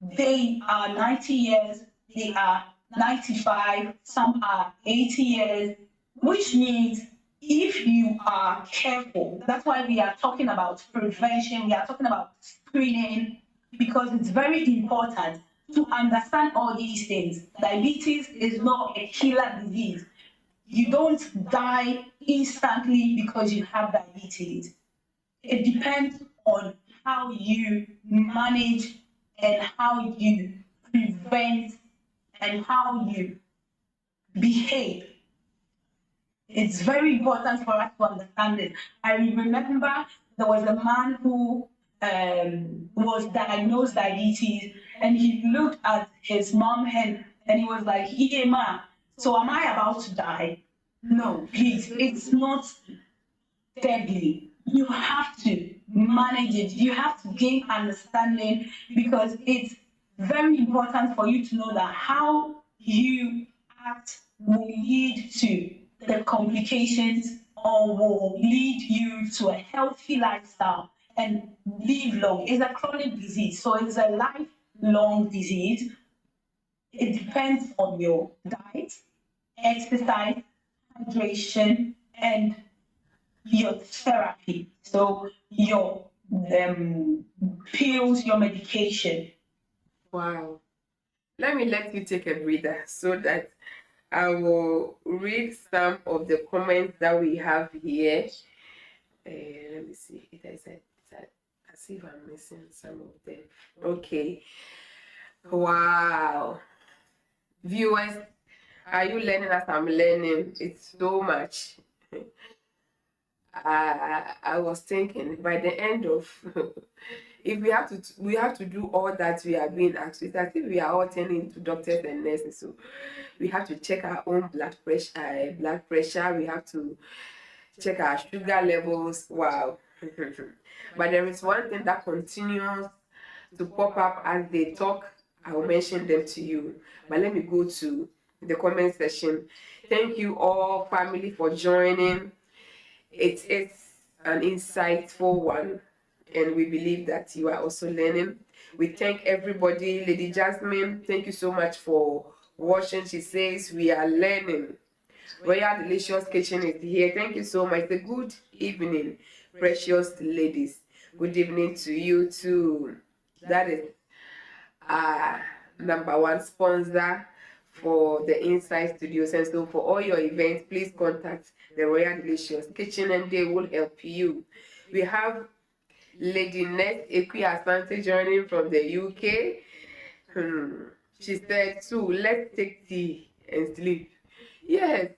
They are 90 years, they are 95, some are 80 years, which means if you are careful, that's why we are talking about prevention, we are talking about screening, because it's very important to understand all these things. Diabetes is not a killer disease. You don't die instantly because you have diabetes. It depends on how you manage and how you prevent and how you behave. It's very important for us to understand this. I remember there was a man who was diagnosed diabetes, and he looked at his mom and he was like, "Yeah, ma, so am I about to die?" No, please, it's not deadly. You have to manage it. You have to gain understanding, because it's very important for you to know that how you act will lead to the complications, or will lead you to a healthy lifestyle and live long. It's a chronic disease, so it's a lifelong disease. It depends on your diet, exercise, hydration, and your therapy. So your pills, your medication. Wow. Let you take a breather so that I will read some of the comments that we have here. Let me see. As if I'm missing some of them. Okay. Wow. Viewers, are you learning as I'm learning? It's so much. I was thinking by the end of if we have to do all that we are being asked. It's as if we are all turning into doctors and nurses. So we have to check our own blood pressure. We have to check our sugar levels. Wow. But there is one thing that continues to pop up as they talk. I will mention them to you. But let me go to the comment section. Thank you all, family, for joining. It's an insightful one, and we believe that you are also learning. We thank everybody. Lady Jasmine, thank you so much for watching. She says we are learning. Royal Delicious Kitchen is here. Thank you so much. A good evening, precious ladies. Good evening to you too. That is our #1 sponsor for the Inside Studios. And so for all your events, please contact the Royal Delicious Kitchen and they will help you. We have Lady Ness Ekwe-Asante joining from the UK. She said, "So let's take tea and sleep." Yes,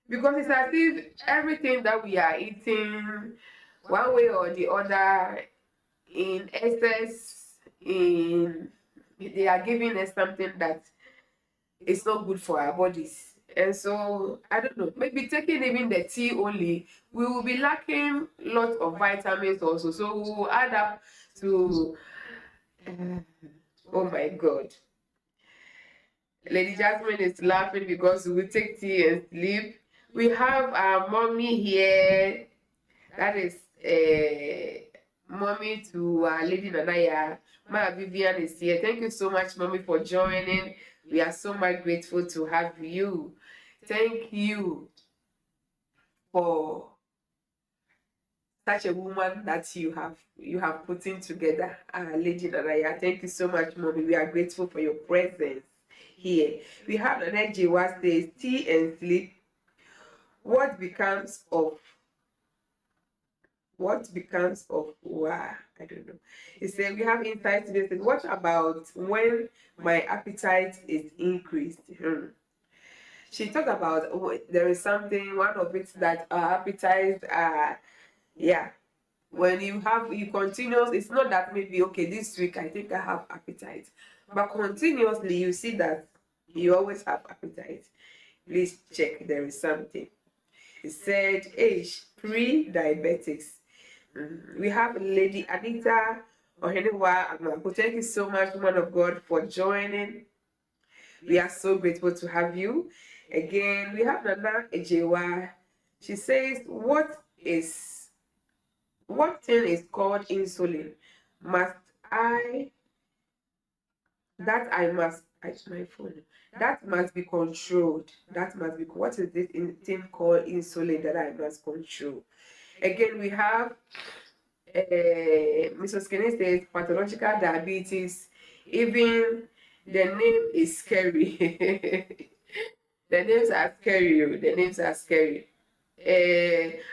because it's as if everything that we are eating, one way or the other, in excess, they are giving us something that is not good for our bodies. And so, I don't know, maybe taking even the tea only, we will be lacking lots of vitamins also. So, we will add up to, oh my God. Lady Jasmine is laughing because we take tea and sleep. We have our mommy here. That is mommy to Lady Nanaya. Ma Vivian is here. Thank you so much, mommy, for joining. We are so much grateful to have you. Thank you for such a woman that you have put in together, Lady Nanaya. Thank you so much, mommy. We are grateful for your presence here. We have ANTWI-ADJEI says, tea and sleep. What becomes of wow, I don't know. It said we have insights today. What about when my appetite is increased? She talked about there is something, one of it that appetite yeah. When you continuous, it's not that maybe okay, this week I think I have appetite. But continuously you see that you always have appetite. Please check, there is something. It said age, pre-diabetics. We have Lady Anita Ohenewa Agmapo. Thank you so much, woman of God, for joining. We are so grateful to have you. Again, we have ANTWI-ADJEI. She says, what thing is called insulin? Must I that I must, it's my phone, that must be controlled. That must be, what is this thing called insulin that I must control? Again, we have Mrs. Kenny says pathological diabetes. Even the name is scary. The names are scary. The names are scary.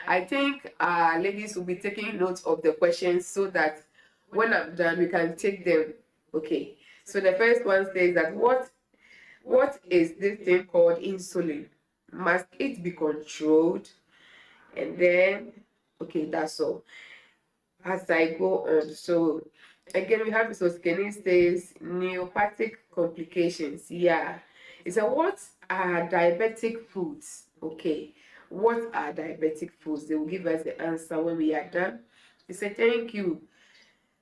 I think ladies will be taking note of the questions so that when I'm done, we can take them. Okay. So the first one says that what is this thing called insulin? Must it be controlled? And then, okay, that's all. As I go on, so again, we have Mrs. Kenny says neuropathic complications. Yeah. It's a what are diabetic foods? Okay. What are diabetic foods? They will give us the answer when we are done. He said, thank you.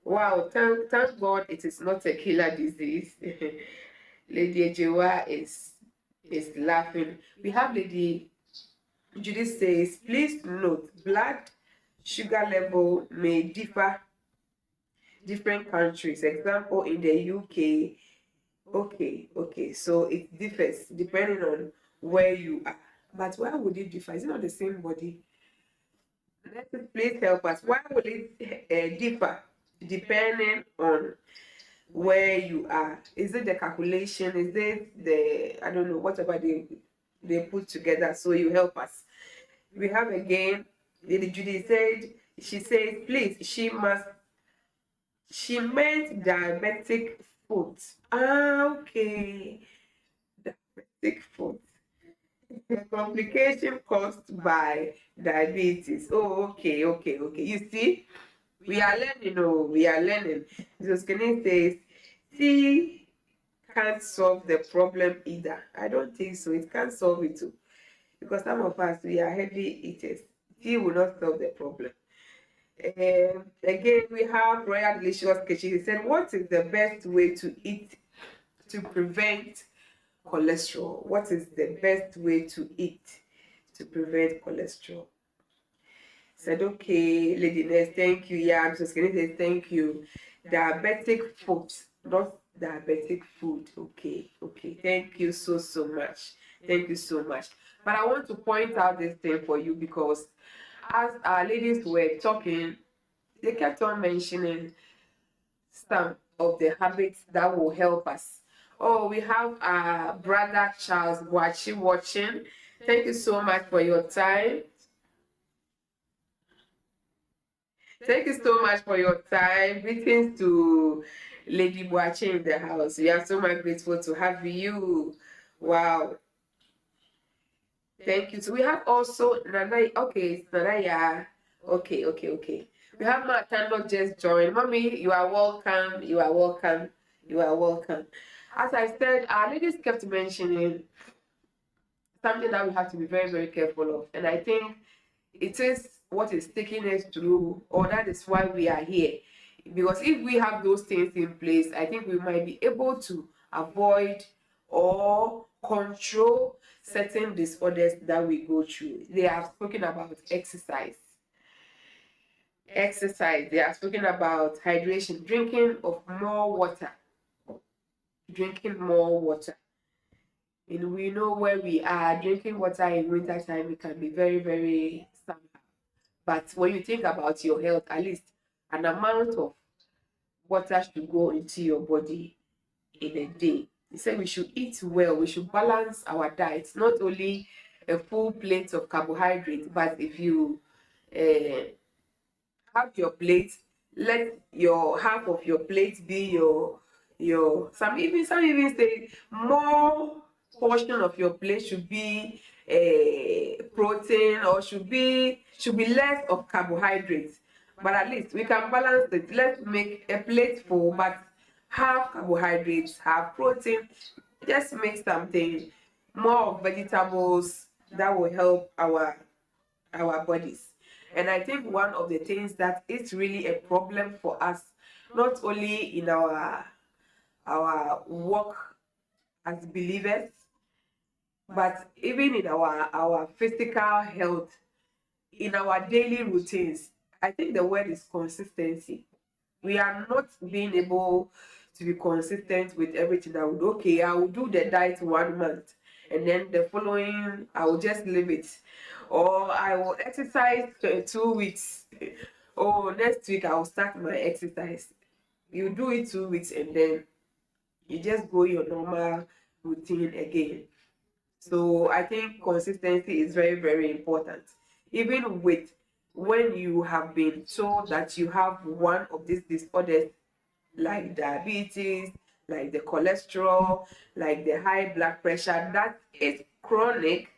Wow, thank God it is not a killer disease. Lady AJEI is laughing. We have Lady Judy says, please note, blood sugar level may differ different countries. Example, in the UK. Okay, so it differs depending on where you are. But why would it differ? Is it not the same body? Please help us. Why would it differ depending on where you are? Is it the calculation? Is it the, I don't know, whatever they put together? So you help us. We have again, Lady Judy said, she says, please, she meant diabetic foot. Okay. Diabetic foot. The complication caused by diabetes. Oh, okay. You see, we are learning. Oh, we are learning. So Skinny says, tea can't solve the problem either. I don't think so. It can't solve it too. Because some of us, we are heavy eaters. Tea will not solve the problem. Again, we have Royal Delicious Kitchen. He said, what is the best way to eat to prevent cholesterol? What is the best way to eat to prevent cholesterol? Said, okay, Lady Ness, thank you. Yeah, I'm just going to say thank you. Diabetic food, not diabetic food. Okay. Thank you so much. Thank you so much. But I want to point out this thing for you because as our ladies were talking, they kept on mentioning some of the habits that will help us. Oh, we have our brother Charles watching. Thank you so much for your time. Thank you so much for your time. Greetings to Lady Boache in the house. We are so much grateful to have you. Wow. Thank you. So we have also Nana. Okay, Nanaya. Okay. We have Matando just joined. Mommy, you are welcome. As I said, our ladies kept mentioning something that we have to be very, very careful of. And I think it is what is taking us through, or that is why we are here. Because if we have those things in place, I think we might be able to avoid or control certain disorders that we go through. They have spoken about exercise. They are speaking about hydration, drinking more water. And we know where we are. Drinking water in winter time, it can be very, very somehow. But when you think about your health, at least an amount of water should go into your body in a day. He said we should eat well, we should balance our diet, not only a full plate of carbohydrates, but if you have your plate, let your half of your plate be your some even say more portion of your plate should be protein, or should be less of carbohydrates. But at least we can balance it. Let's make a plate full, but half carbohydrates, half protein. Just make something more of vegetables that will help our bodies. And I think one of the things that is really a problem for us, not only in our work as believers, but even in our physical health, in our daily routines, I think the word is consistency. We are not being able to be consistent with everything. I would, okay, I will do the diet 1 month, and then the following I will just leave it, or I will exercise 2 weeks. Oh, next week I will start my exercise. You do it 2 weeks and then you just go your normal routine again. So I think consistency is very, very important. Even with when you have been told that you have one of these disorders like diabetes, like the cholesterol, like the high blood pressure, that is chronic,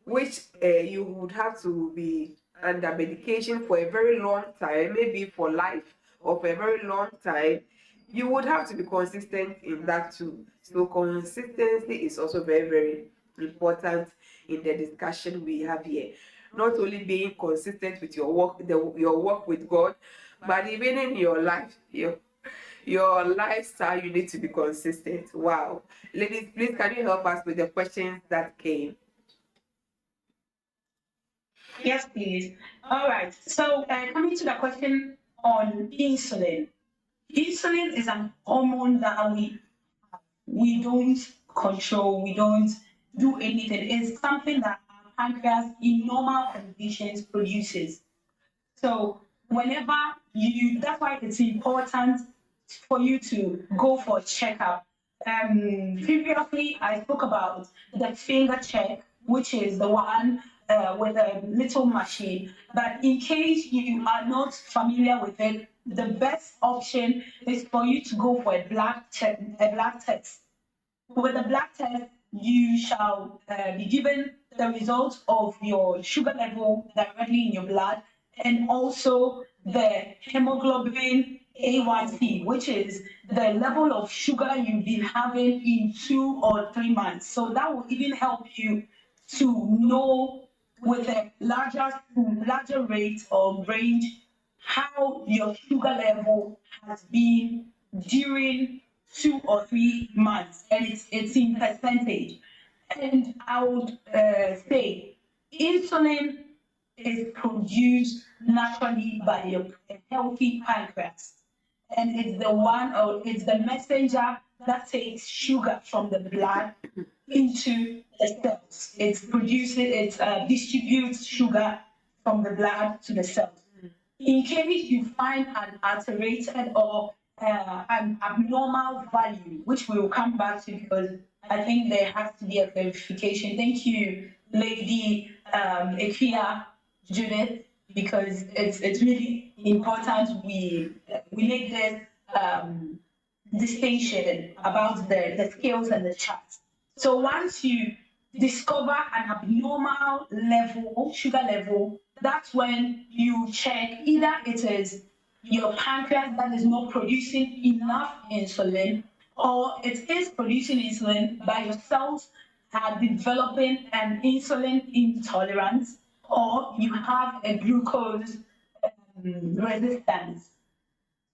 which you would have to be under medication for a very long time, maybe for life or for a very long time. You would have to be consistent in that too. So consistency is also very, very important in the discussion we have here. Not only being consistent with your work, your work with God, but even in your life, your lifestyle, you need to be consistent. Wow. Ladies, please can you help us with the questions that came? Yes, please. All right. So coming to the question on insulin. Insulin is an hormone that we don't control, we don't do anything. It's something that our pancreas in normal conditions produces. So whenever that's why it's important for you to go for a checkup. Previously, I spoke about the finger check, which is the one with a little machine. But in case you are not familiar with it, the best option is for you to go for a blood test. With the blood test, you shall be given the result of your sugar level directly in your blood, and also the hemoglobin A1C, which is the level of sugar you've been having in 2 or 3 months. So that will even help you to know with a larger rate or range how your sugar level has been during 2 or 3 months, and it's in percentage. And I would say insulin is produced naturally by a healthy pancreas, and it's the one, or it's the messenger that takes sugar from the blood into the cells. It distributes sugar from the blood to the cells. In case you find an alterated or an abnormal value, which we will come back to because I think there has to be a clarification. Thank you, Lady Ekia Judith, because it's really important we make this distinction about the scales and the charts. So once you discover an abnormal level, sugar level, that's when you check either it is your pancreas that is not producing enough insulin, or it is producing insulin, but your cells are developing an insulin intolerance, or you have a glucose resistance.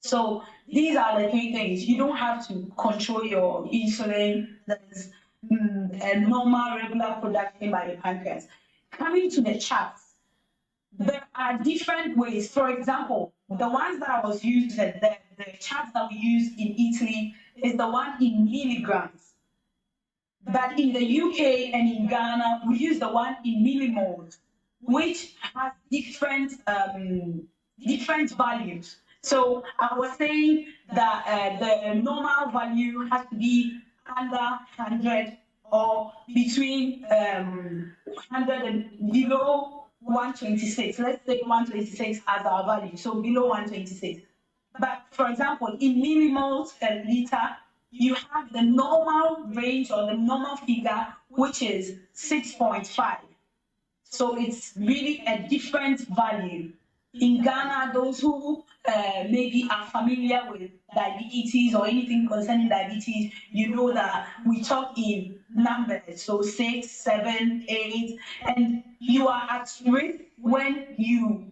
So these are the three things. You don't have to control your insulin. There's a normal, regular production by the pancreas. Coming to the charts, there are different ways. For example, the ones that I was using, the charts that we use in Italy is the one in milligrams. But in the UK and in Ghana, we use the one in millimoles, which has different values. So I was saying that the normal value has to be under 100 or between 100 and below 126. Let's say 126 as our value, so below 126. But for example, in millimoles per liter, you have the normal range or the normal figure, which is 6.5. So it's really a different value. In Ghana, those who maybe are familiar with diabetes or anything concerning diabetes, you know that we talk in numbers, so 6, 7, 8, and you are at risk when you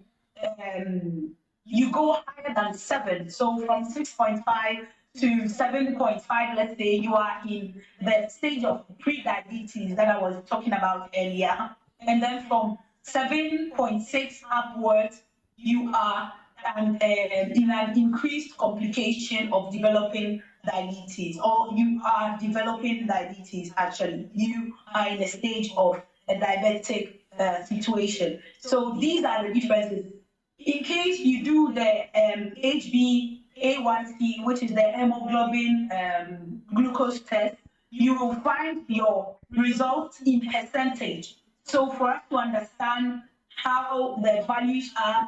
go higher than 7. So from 6.5 to 7.5, let's say you are in the stage of pre-diabetes that I was talking about earlier. And then from 7.6 upwards, you are in an increased complication of developing diabetes, or you are developing diabetes, actually. You are in a stage of a diabetic situation. So these are the differences. In case you do the HbA1c, which is the hemoglobin glucose test, you will find your results in percentage. So for us to understand how the values are,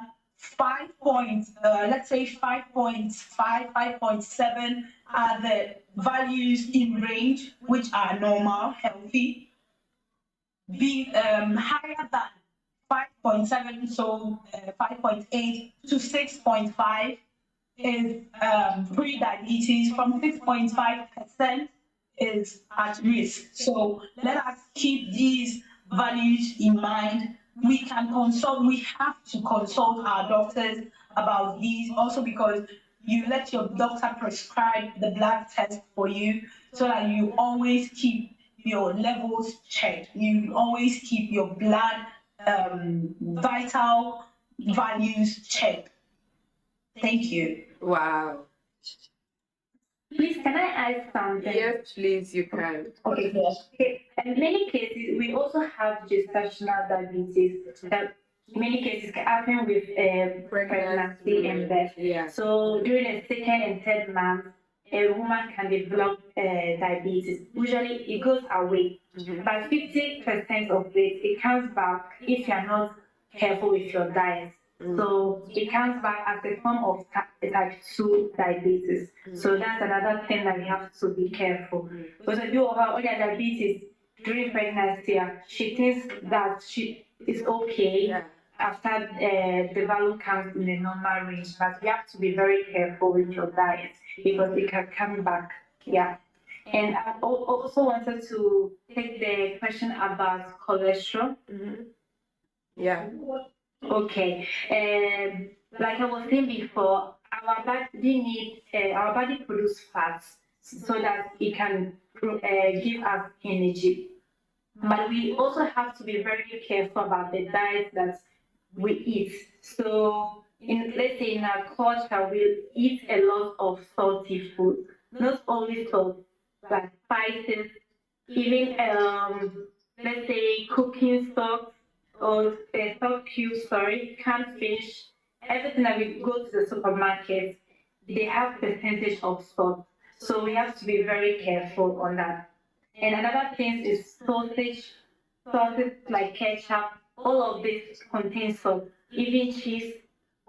let's say 5.5, 5.7 are the values in range, which are normal, healthy. Be higher than 5.7, so 5.8 to 6.5 is pre-diabetes. From 6.5% is at risk. So let us keep these values in mind. We have to consult our doctors about these, also because you let your doctor prescribe the blood test for you, so that you always keep your levels checked. You always keep your blood vital values checked. Thank you. Wow. Please, can I add something? Yes, please, you can. Okay, yes. Okay. In many cases, we also have gestational diabetes. That in many cases can happen with pregnancy and birth. Yeah. So during the second and third month, a woman can develop diabetes. Usually it goes away, but 50% of it comes back if you are not careful with your diet. So it comes back as a form of type 2 diabetes. So that's another thing that we have to be careful. Because if you have other diabetes during pregnancy, she thinks that she is okay after the value comes in the normal range. But we have to be very careful with your diet because it can come back. Yeah. And I also wanted to take the question about cholesterol. Yeah. Okay. Like I was saying before, our body produces fats so that it can give us energy. But we also have to be very careful about the diet that we eat. So, let's say in our culture, we eat a lot of salty food, not only salt, but spices, even let's say cooking stock or stock cubes, sorry, canned fish, everything that we go to the supermarket, they have percentage of salt. So we have to be very careful on that. And another thing is sauces like ketchup, all of this contains salt, even cheese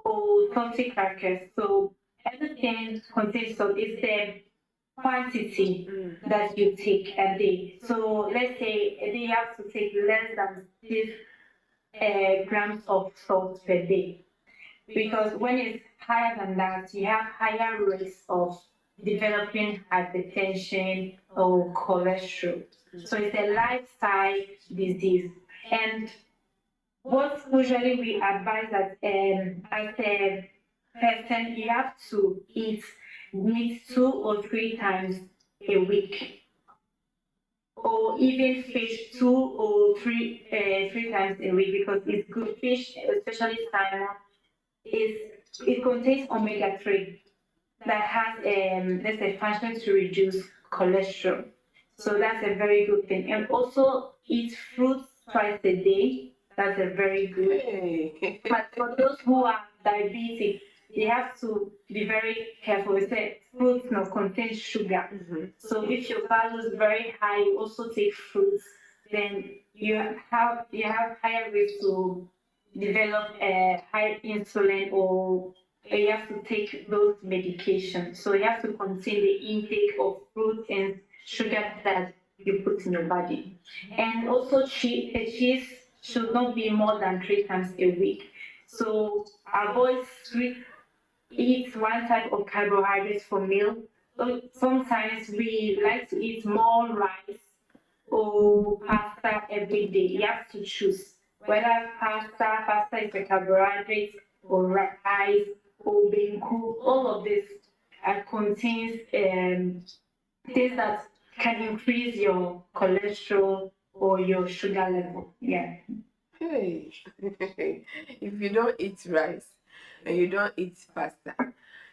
or salty crackers. So everything contains salt. It's the quantity that you take a day. So let's say a day you have to take less than 6 grams of salt per day. Because when it's higher than that, you have higher risk of developing hypertension or cholesterol. So it's a lifestyle disease. And what usually we advise that as a person, you have to eat meat 2 or 3 times a week, or even fish 2 or 3 times a week, because it's good. Fish, especially salmon, it contains omega-3 that has let's say function to reduce cholesterol. So that's a very good thing. And also eat fruits twice a day. That's a very good. Hey. But for those who are diabetic, they have to be very careful. We say fruits now contain sugar. So if your value is very high, you also take fruits, then you have higher risk to develop a high insulin, or you have to take those medications. So you have to contain the intake of fruits and sugar that you put in your body. And also cheese should not be more than 3 times a week. So avoid sweet, eat one type of carbohydrates for meal. So sometimes we like to eat more rice or pasta every day. You have to choose whether pasta is a carbohydrate, or rice, or bean cooked. All of this contains things that can increase your cholesterol or your sugar level. Yeah. Hey. If you don't eat rice, and you don't eat pasta,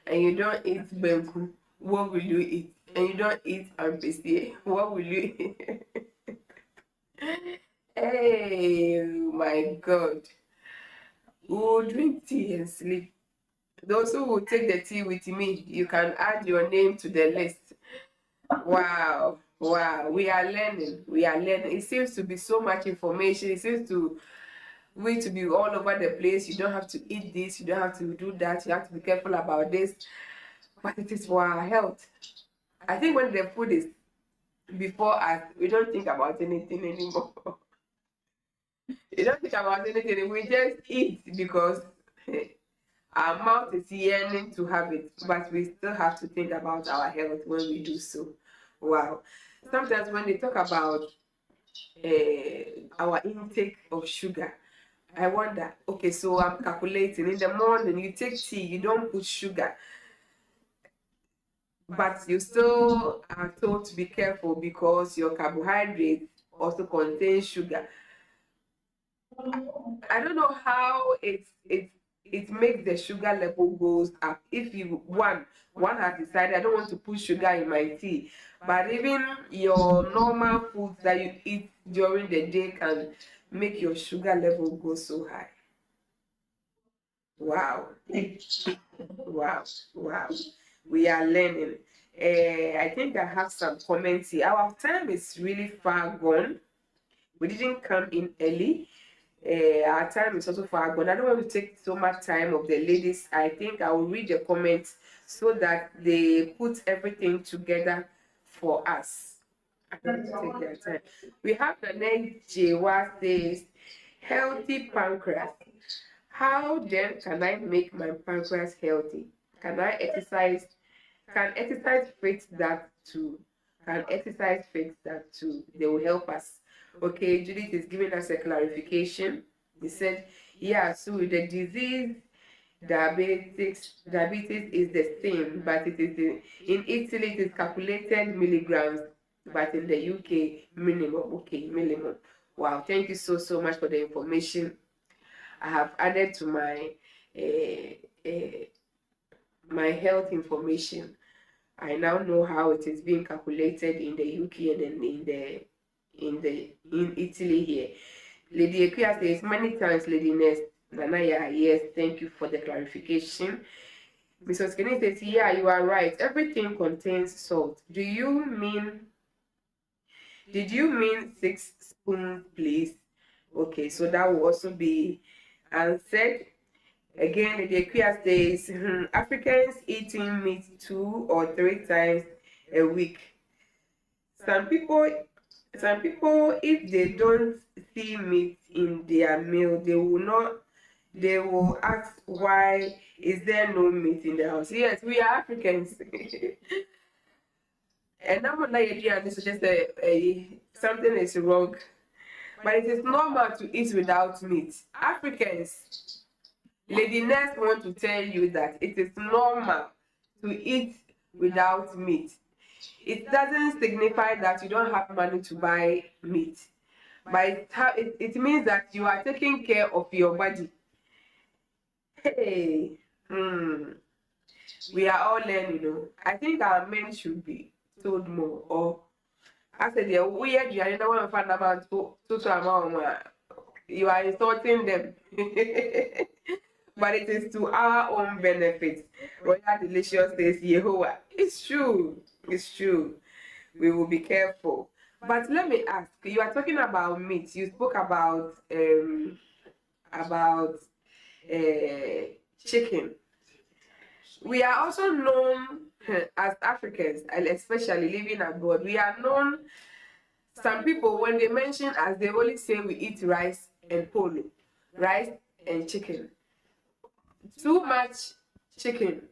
and you don't eat benku, what will you eat? and you don't eat ampesie, what will you Hey, my God. We will drink tea and sleep. Those who will take the tea with me, you can add your name to the list. Wow. Wow. We are learning. We are learning. It seems to be so much information. It seems to be all over the place. You don't have to eat this. You don't have to do that. You have to be careful about this. But it is for our health. I think when the food is before us, we don't think about anything anymore. We don't think about anything. We just eat because our mouth is yearning to have it, but we still have to think about our health when we do so. Wow. Sometimes when they talk about our intake of sugar, I wonder, okay, so I'm calculating in the morning, you take tea, you don't put sugar, but you still are told to be careful because your carbohydrate also contains sugar. I don't know how it makes the sugar level goes up. If you one has decided I don't want to put sugar in my tea, but even your normal foods that you eat during the day can make your sugar level go so high. Wow. Wow. Wow. We are learning. I think I have some comments here. Our time is really far gone. We didn't come in early. Our time is also far gone. I don't want to take so much time of the ladies. I think I will read the comments so that they put everything together for us. I don't want to take their time. We have the next JWA says, healthy pancreas. How then can I make my pancreas healthy? Can I exercise? Can exercise fix that too? Can exercise fix that too? They will help us. Okay, Judith is giving us a clarification. He said, yeah, so the disease, diabetes is the same, but it is in Italy it is calculated milligrams, but in the UK minimum. Okay, minimum. Wow, thank you so much for the information. I have added to my my health information. I now know how it is being calculated in the UK and then in Italy here. Lady Equia says many times, Lady Nest, Nanaya, yes, thank you for the clarification. Mrs. Kenny says, yeah, you are right. Everything contains salt. Did you mean 6 spoons, please? Okay, so that will also be answered. Again, the Equia says Africans eating meat 2 or 3 times a week. Some people, if they don't see meat in their meal, they will ask why is there no meat in the house. Yes, we are Africans. And I'm not idea this suggest something is wrong. But it is normal to eat without meat. Africans, Lady Nurse want to tell you that it is normal to eat without meat. It doesn't signify that you don't have money to buy meat, but it means that you are taking care of your body. Hey, we are all learning, I think our men should be told more. Or I said, yeah, weird, you don't find about you are insulting them. But it is to our own benefit. Royal Delicious says, Yehovah. It's true. It's true. We will be careful. But let me ask, you are talking about meat. You spoke about chicken. We are also known as Africans, and especially living abroad. We are known. Some people, when they mention us, they only say we eat rice and polo, rice and chicken. Too much chicken,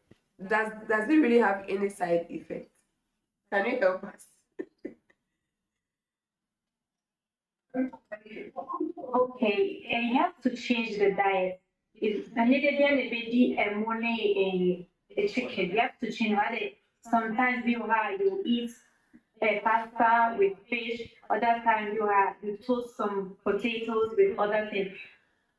does it really have any side effect? Can you help us? Okay, and you have to change the diet. If a lady and money a chicken, you have to change it. Sometimes you eat a pasta with fish, other times you toast some potatoes with other things.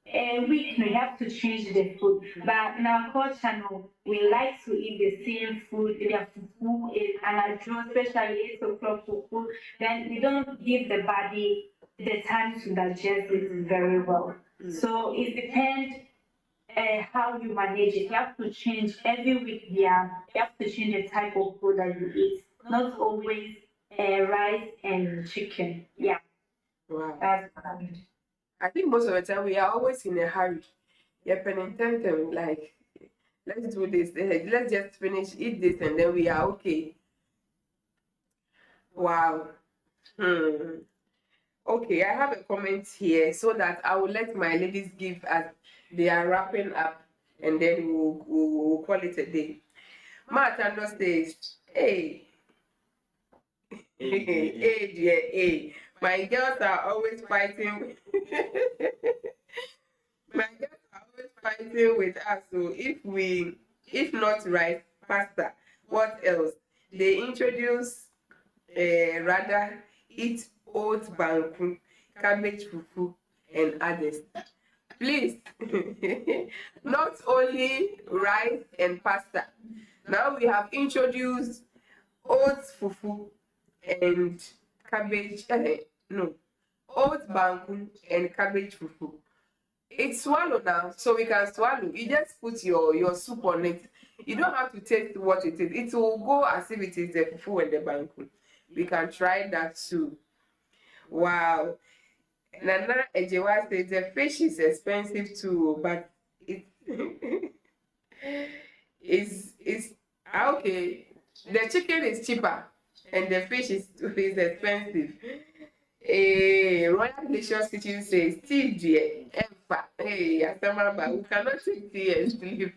week, you have to change the food. But in our culture, no, we like to eat the same food. We have fufu, and I draw especially 8 o'clock fufu. Then we don't give the body the time to digest it very well. So it depends how you manage it. You have to change every week. Yeah, you have to change the type of food that you eat. Not always rice and chicken. Yeah, Wow. that's I think most of the time we are always in a hurry. Yeah, penitential, like, let's do this, let's just finish, eat this, and then we are okay. Wow. Hmm. Okay, I have a comment here so that I will let my ladies give as they are wrapping up, and then we'll call it a day. Martando says, hey, hey, dear, hey. My girls are always fighting. My girls are always fighting with us. So if not rice, pasta, what else? They introduce, rather eat oat banku, cabbage fufu, and others. Please, not only rice and pasta. Now we have introduced oat fufu and cabbage. No, oat banku and cabbage fufu. It's swallow now, so we can swallow. You just put your soup on it. You don't have to taste what it is. It will go as if it is the fufu and the banku. We can try that too. Wow. Nana Ejewa says the fish is expensive too, but it is okay. The chicken is cheaper and the fish is expensive. Royal Delicious Kitchen says tea dear. Hey, Asamaba, we cannot take tea and sleep.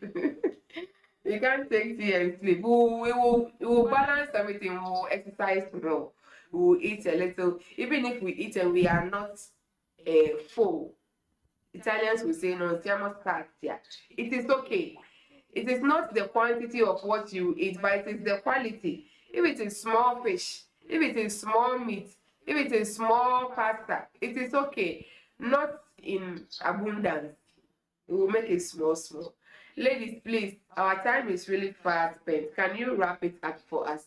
We can't take tea and sleep. We will balance everything. We will exercise more. We will eat a little. Even if we eat and we are not full, Italians will say, no, siamo stati. It is okay. It is not the quantity of what you eat, but it is the quality. If it is small fish, if it is small meat, if it is small pasta, it is okay. Not in abundance. We will make it small, small. Ladies, please, our time is really fast spent. Can you wrap it up for us?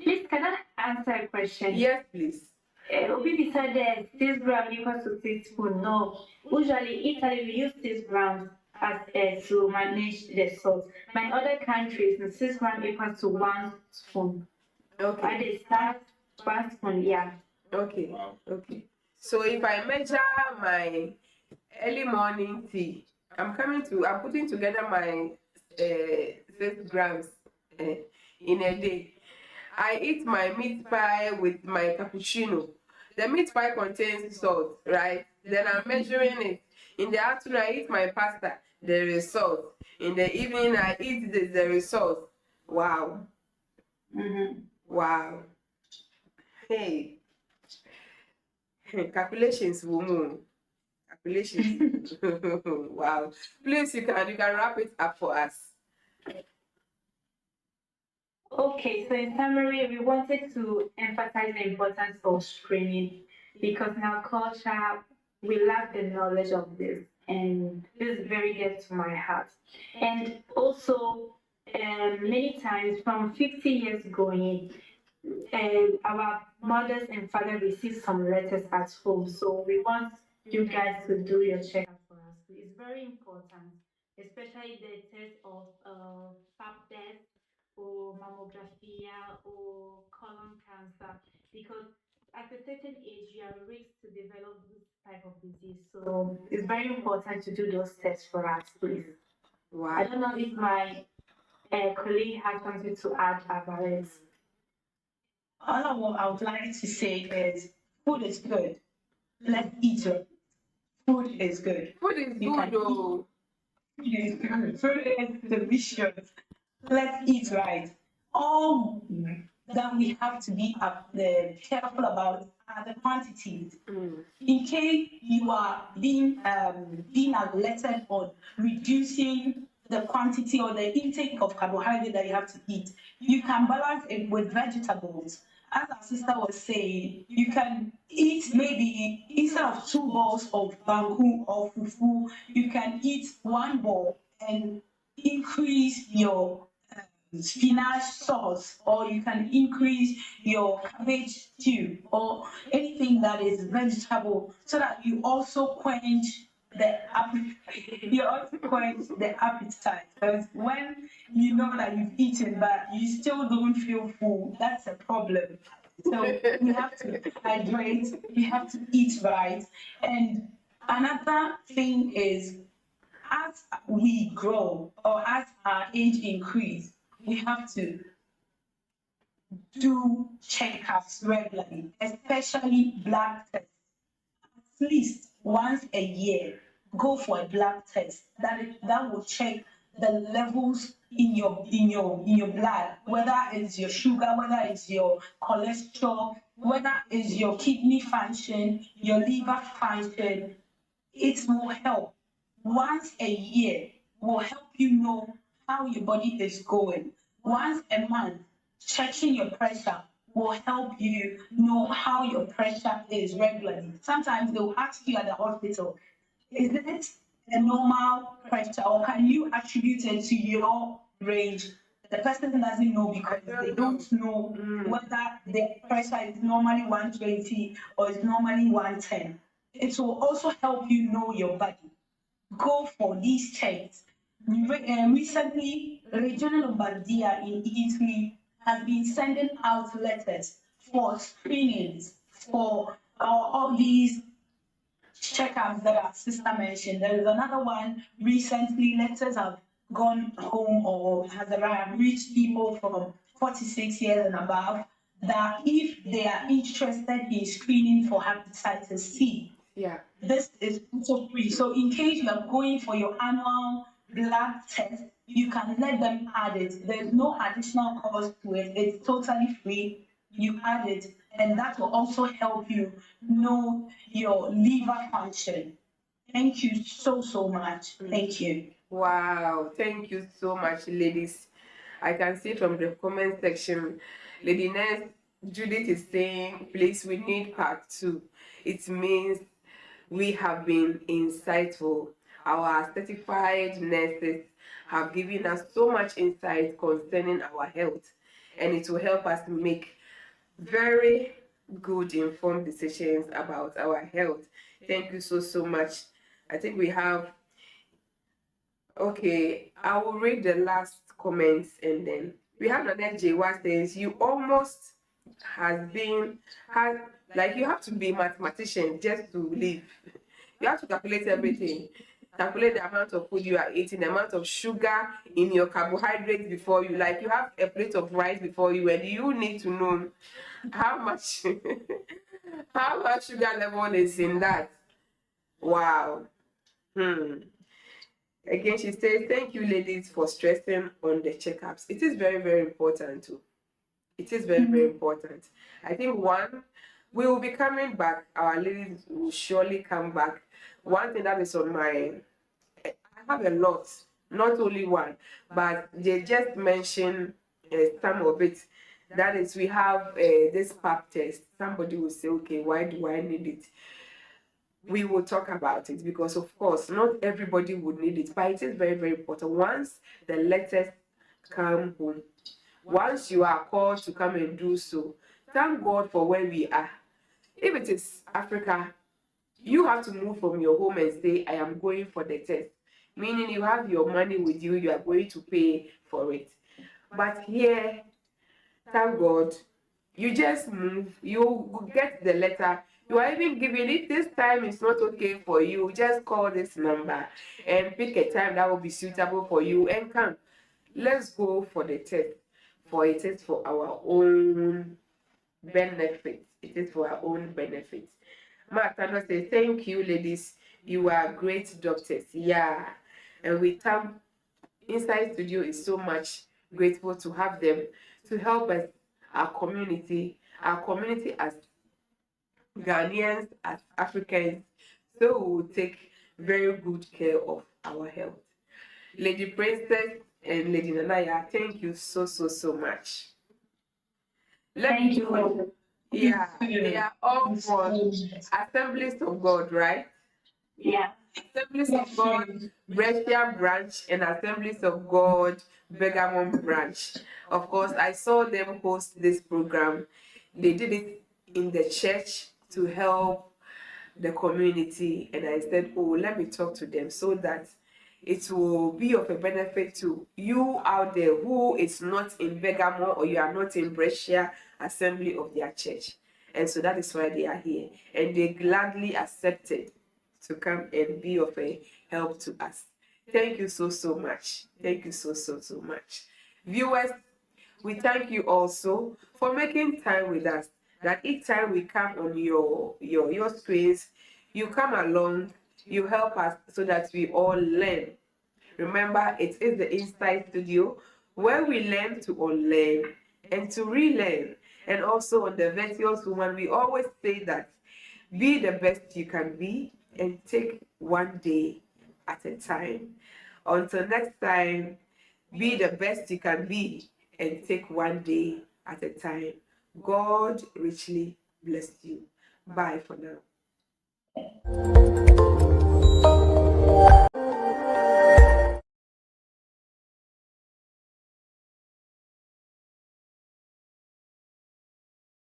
Please, can I answer a question? Yes, please. We decided 6 grams equals to 6 spoons. No, usually Italy we use 6 grams as to manage the salt. But in other countries, the 6 grams equals to 1 spoon. Okay. At the start, 1 spoon, yeah. Okay. Wow. Okay. So if I measure my early morning tea, I'm putting together my 6 grams in a day. I eat my meat pie with my cappuccino. The meat pie contains salt, right? Then I'm measuring it. In the afternoon, I eat my pasta. There is salt. In the evening, I eat this. There is salt. Wow. Mm-hmm. Wow. Hey. Calculations, woman. Calculations. Wow. Please, you can wrap it up for us. Okay, so in summary, we wanted to emphasize the importance of screening because in our culture, we lack the knowledge of this, and this is very dear to my heart. And also, many times from 50 years going, our mothers and fathers receive some letters at home. So we want you guys to do your checkup for us. It's very important, especially the test of pap test or mammography or colon cancer, because at a certain age you are at risk to develop this type of disease. So it's very important to do those tests for us, please. Wow. I don't know if my colleague has something to add about it. All I would like to say is food is good. Let's eat it. Food is good. Food is You good, can though. Food is good. Food is delicious. Let's eat right. All that we have to be careful about are the quantities. In case you are being neglected on reducing the quantity or the intake of carbohydrate that you have to eat, you can balance it with vegetables. as our sister was saying, you can eat maybe instead of 2 balls of banku or fufu, you can eat 1 ball and increase your spinach sauce, or you can increase your cabbage stew, or anything that is vegetable, so that you also quench you also quench the appetite. Because when you know that you've eaten but you still don't feel full, that's a problem. So we have to hydrate, we have to eat right. And another thing is, as we grow or as our age increase, we have to do checkups regularly, especially blood tests. At least once a year, go for a blood test. That will check the levels in your blood, whether it's your sugar, whether it's your cholesterol, whether it's your kidney function, your liver function. It will help. Once a year will help you know how your body is going. Once a month, checking your pressure will help you know how your pressure is regularly. Sometimes they'll ask you at the hospital, is it a normal pressure, or can you attribute it to your range? The person doesn't know because they don't know whether the pressure is normally 120 or is normally 110. It will also help you know your body. Go for these checks. Recently, Regional Lombardia in Italy has been sending out letters for screenings for all these checkups that our sister mentioned. There is another one recently. Letters have gone home or has arrived, reached people from 46 years and above, that if they are interested in screening for hepatitis C, Yeah. this is also free. So in case you are going for your annual blood test, you can let them add it. There's no additional cost to it. It's totally free. You add it, and that will also help you know your liver function. Thank you so much. Thank you. Wow, thank you so much, ladies. I can see from the comment section, Lady Nurse Judith is saying, please, we need part two. It means we have been insightful. Our certified nurses have given us so much insight concerning our health, and it will help us make very good informed decisions about our health. Thank you so much. I think we have, okay, I will read the last comments, and then we have Nanette J. says, you almost has like, you have to be a mathematician just to live. You have to calculate everything. Calculate the amount of food you are eating, the amount of sugar in your carbohydrates before you. Like, you have a plate of rice before you, and you need to know how much how much sugar level is in that. Wow. Again, she says, thank you, ladies, for stressing on the checkups. It is very, very important too. It is very, very important. I think we will be coming back. Our ladies will surely come back. One thing that is on my, I have a lot, not only one, but they just mentioned some of it. That is, we have this pap test. Somebody will say, okay, why do I need it? We will talk about it, because of course not everybody would need it, but it is very, very important. Once the letters come home, once you are called to come and do so, thank God for where we are. If it is Africa, you have to move from your home and say, I am going for the test, meaning you have your money with you, you are going to pay for it. But here, thank God, you just move, you get the letter. You are even given it. This time it's not okay for you, just call this number and pick a time that will be suitable for you and come. Let's go for the test, for it is for our own benefit. It is for our own benefit. Martha says, thank you, ladies. You are great doctors. Yeah. And we thank Inside Studio is so much grateful to have them to help us, our community as Ghanaians, as Africans, so we will take very good care of our health. Lady Princess and Lady Nanaya, thank you so much. Thank you for Yeah, they are all for Assemblies of God, right? yeah. Assemblies of God, Brescia branch, and Assemblies of God, Bergamo branch. Of course, I saw them host this program. They did it in the church to help the community, and I said, oh, let me talk to them so that it will be of a benefit to you out there who is not in Bergamo or you are not in Brescia assembly of their church. And so that is why they are here, and they gladly accepted to come and be of a help to us. Thank you so much. Thank you so much. Viewers, we thank you also for making time with us. That each time we come on your screens, you come along, you help us so that we all learn. Remember, it is the Inside Studio where we learn to unlearn and to relearn. And also on the Virtuous Woman, we always say that be the best you can be and take one day at a time. Until next time, be the best you can be and take one day at a time. God richly bless you. Bye for now.